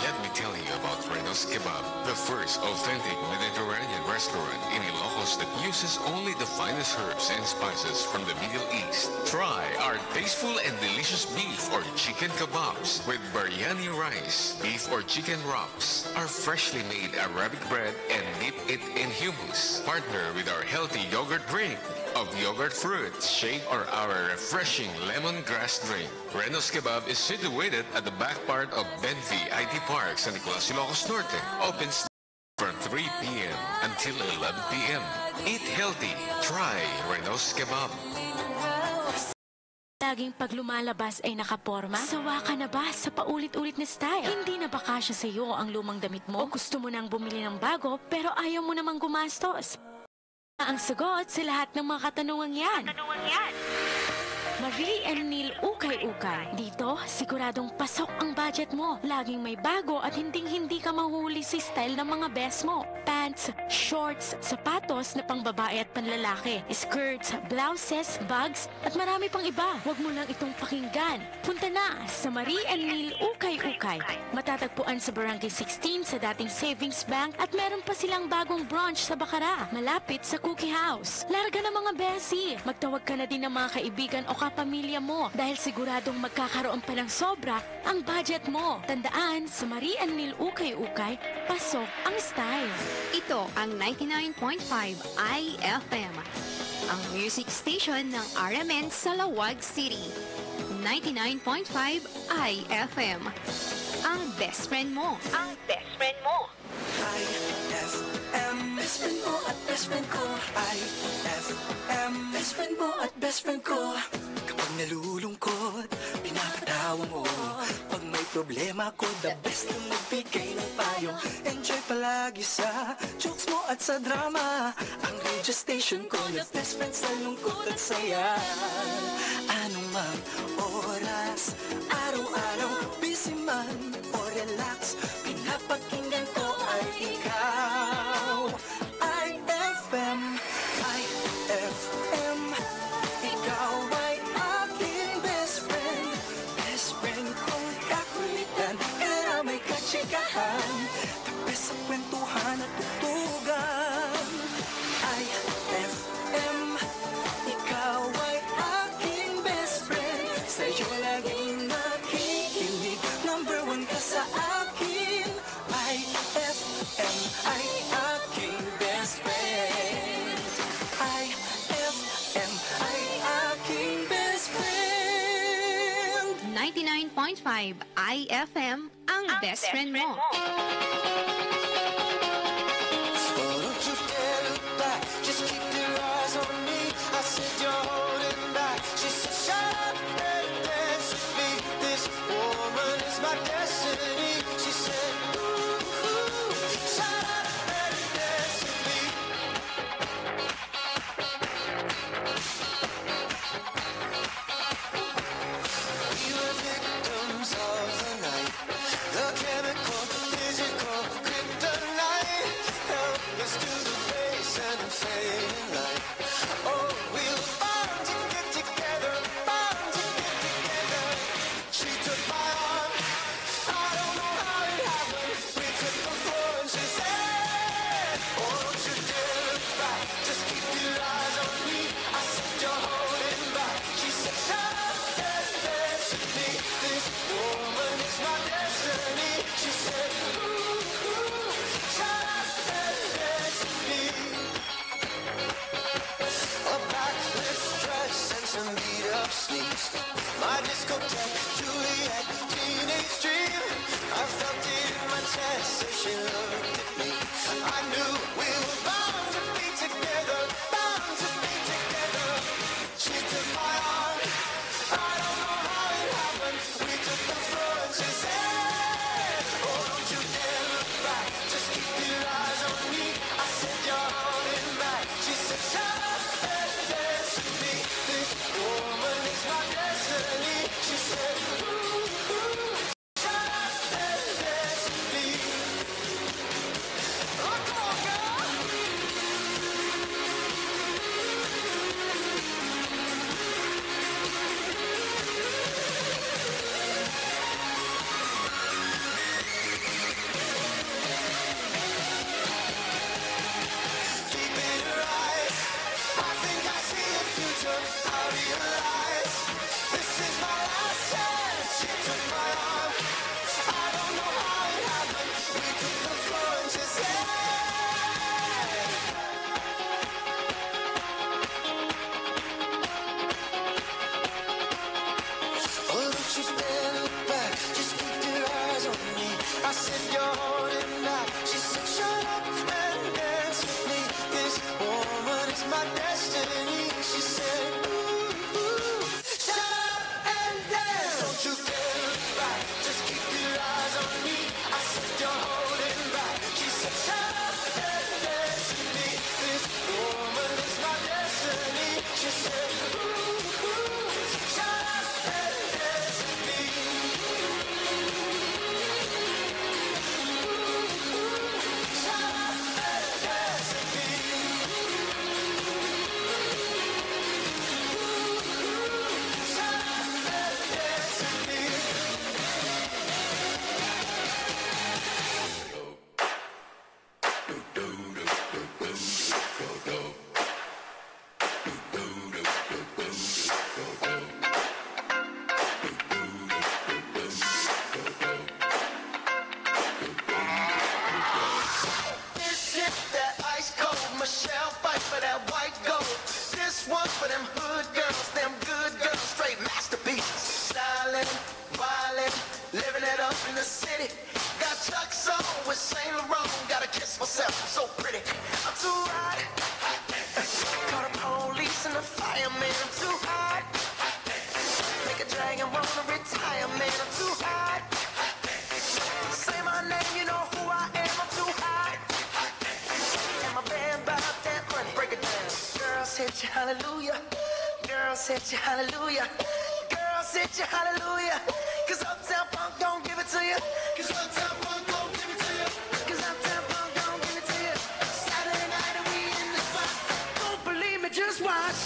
Let me tell you about Renos Kebab, the first authentic Mediterranean restaurant in Ilocos that uses only the finest herbs and spices from the Middle East. Try our tasteful and delicious beef or chicken kebabs with biryani rice, beef or chicken wraps, our freshly made Arabic bread, and dip it in hummus. Partner with our healthy yogurt drink of yogurt fruits, shake, or our refreshing lemongrass drink. Renos Kebab is situated at the back part of Benfi IT Park, San Nicolas, Ilocos Norte. Opens from 3 p.m. until 11 p.m. Eat healthy. Try Renos Kebab. Laging pag lumalabas ay nakaporma? Sawa ka na ba sa paulit-ulit na style? Hindi na ba kasya sa iyo ang lumang damit mo? O gusto mo nang bumili ng bago pero ayaw mo namang gumastos? Ang sagot sa lahat ng mga katanungang yan. Marie and Neil Ukay-Ukay. Dito, siguradong pasok ang budget mo. Laging may bago at hinding-hindi ka mahuli sa style ng mga best mo. Pants, shorts, sapatos na pangbabae at panlalaki, skirts, blouses, bags, at marami pang iba. Huwag mo lang itong pakinggan. Punta na sa Marie and Neil Ukay-Ukay. Matatagpuan sa Barangay 16 sa dating Savings Bank at meron pa silang bagong branch sa Bacara, malapit sa Cookie House. Larga na mga besi. Magtawag ka na din ng mga kaibigan o kapamilya mo dahil siguradong magkakaroon pa ng sobra ang budget mo. Tandaan, sa Marie and Neil Ukay-Ukay, pasok ang style. Ito ang 99.5 IFM, ang music station ng RMN sa Lawag City. 99.5 IFM, ang best friend mo. Ang best friend mo. IFM, best friend mo at best friend ko. IFM, best friend mo at best friend ko. Kapag nalulungkot, pinapatawa mo. Pag may problema ko, the best na magbigay ng payo. Enjoy palagi sa jokes mo at sa drama. Ang radio station ko, the best friend sa lungkot at saya. Anong mang oras, araw-araw, busy man o relax, pinapakinggan ko ay ikaw. IFM, IFM, ikaw ay aking best friend. Best friend kong kakulitan, karamay kachikahan. The best sa kwento 101.5 IFM, ang best friend mo. Don't you dare look back, just keep your eyes on me. I said you're holding back. She said shut up and dance with me. This woman is my destiny. She said ooh, shut up and dance with me. We were victims of the night, the chemical, the physical, kryptonite. Help us to the face and the fading light. Oh, we were bound to get together, bound to get together. She took my arm, I don't know how it happened. We took the floor and she said, oh, don't you dare look back, just keep your eyes on me. I said you're holding back. She said shut up and dance with me. This woman is my destiny. She said ooh, shut up and dance with me. A backless dress and some beat up sneaks. My discotheque, Juliet, teenage dream. I felt it in my chest as she looked at me. I knew we were bound to be together, bound to be together. She took my arm, I don't know how it happened. We took the floor and she said, oh, don't you dare look back, just keep your eyes on me. I said you're holding back. She said shut up and dance with me. This woman is my destiny. She said ooh, shut up and dance with me. Oh, come on, girl. Deep in her eyes, I think I see a future. I realize this is my last chance. She took my arm, I don't know how it happened. We took the floor and she said, oh, don't you dare look back, just keep your eyes on me. I said you're holding back. She said shut up and dance with me. This woman is my destiny. She said ooh, shut up and dance. Don't you dare look back, just keep your eyes on me. I said you're holding back. She said shut up and dance with me. This woman is my destiny. She said ooh, shut up and dance with me. Shut up and dance with me. Shut up and dance with me. This is that ice cold Michelle fight for that white gold. This one for them hood girls, them good girls, straight masterpieces. Styling, wildin', living it up in the city. Got Chuck's on with Saint Laurent. Gotta kiss myself, I'm so pretty. I'm too hot. Call the police and the fireman. I'm too hot. Make a dragon wanna retire, man. I'm too hot. Say my name, you know who I am. I'm too hot. And my band about that money. Break it down. Girls hit you, hallelujah. Girls hit you, hallelujah. Girls hit you, hallelujah. Cause Uptown Funk don't give it to you. Cause Uptown Funk don't give it to you. Cause Uptown Funk don't give it to you. Saturday night and we in the spot. Don't believe me, just watch.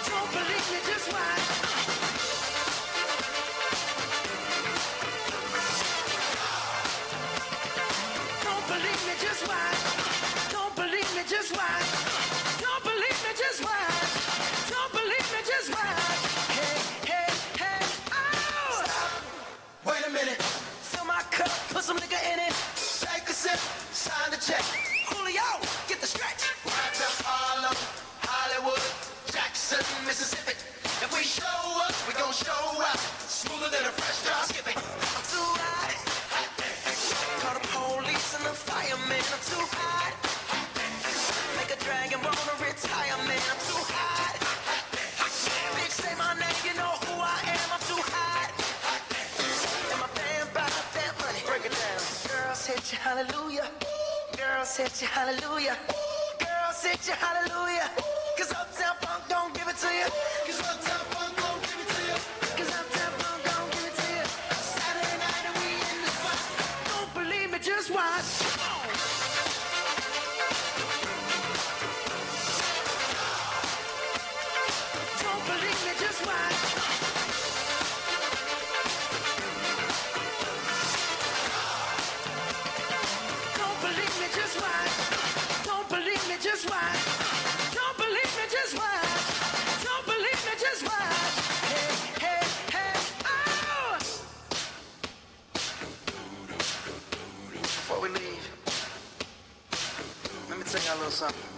Don't believe me, just watch. Don't believe me, just watch. Don't believe me, just watch. Don't believe me, just watch. Don't believe me, just watch. smoother than a fresh drop. Skip it. I'm too hot. Call the police and the fireman. I'm too hot. Make a dragon wanna retire, man. I'm too hot. Bitch, say my name, you know who I am. I'm too hot. And my band bought that money. Break it down. Girls hit you, hallelujah. Girls hit you, hallelujah. Girls hit you, hallelujah. Cause Uptown Funk don't give it to you. Cause Uptown Funk don't give it to you. Cause Uptown Funk don't give it to you. Saturday night and we in the spot. Don't believe me, just watch. Don't believe me, just watch. Don't believe me, just watch. Don't believe me, just watch. Don't believe me, just watch. Don't believe me, just watch. Hey, hey, hey, oh! Before we leave, let me tell y'all a little something.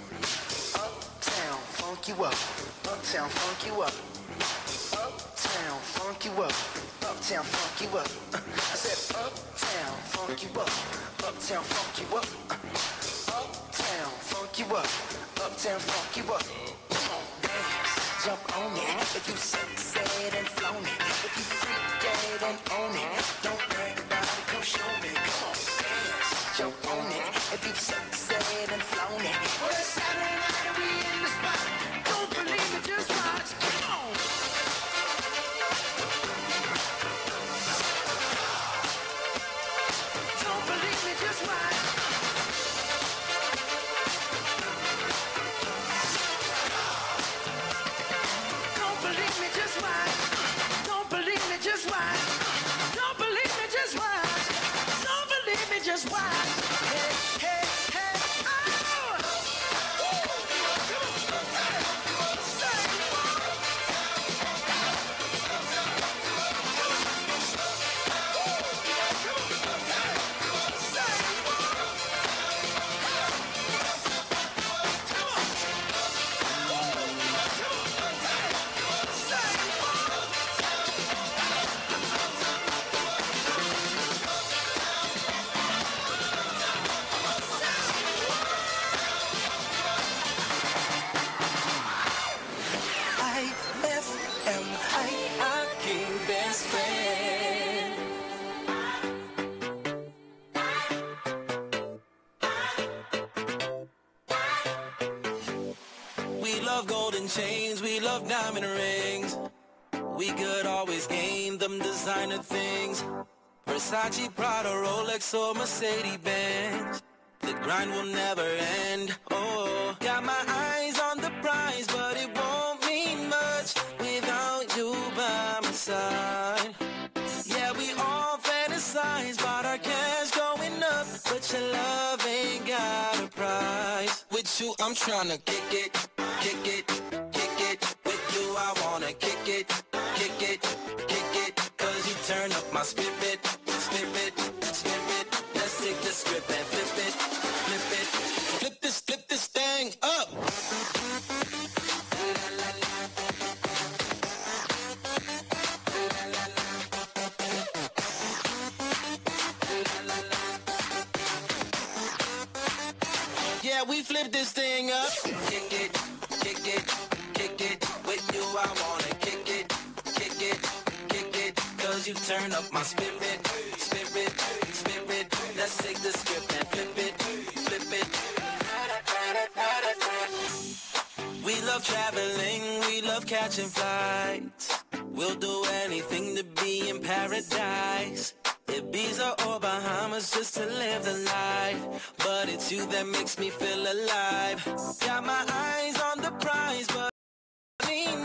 Uptown, funk you up. Uptown, funk you up. Uptown, funk you up. Uptown, funk you up. I said uptown, funk you up. Uptown, funk you up. Uptown, funk you up. Uptown, funk you up. Come on, dance, jump on it. If you sexed and flown it. If you freaked and own it. Don't brag about it, come show me. Come on, dance, jump on it. If you sexed and flown it. Well, it's Saturday night and we in the spot. Don't believe it, just watch. Come on. Don't believe me, just watch. Don't believe me, just watch. Don't believe me, just watch. Don't believe me, just watch. Don't believe me, just watch. Hey, hey, hey, oh! I King Best Friend. We love golden chains, we love diamond rings. We could always gain them designer things. Versace, Prada, Rolex, or Mercedes-Benz. The grind will never end. Oh, got my eyes on the prize, but it won't mean much without you by my side. Yeah, we all fantasize about our cash going up, but your love ain't got a price. With you, I'm tryna kick it, kick it, kick it. With you, I wanna kick it, kick it, kick it. Cause you turn up my spirit, spirit, spirit. Let's take the script and flip it, flip it. Flip this thing up. Yeah, we flip this thing up. Kick it, kick it, kick it. With you, I wanna kick it, kick it, kick it. Cause you turn up my spirit, spirit, spirit. Let's take the script and flip it, flip it. We love traveling, we love catching flights. We'll do anything to be in paradise. Ibiza or Bahamas just to live the life. But it's you that makes me feel alive. Got my eyes on the prize, but I need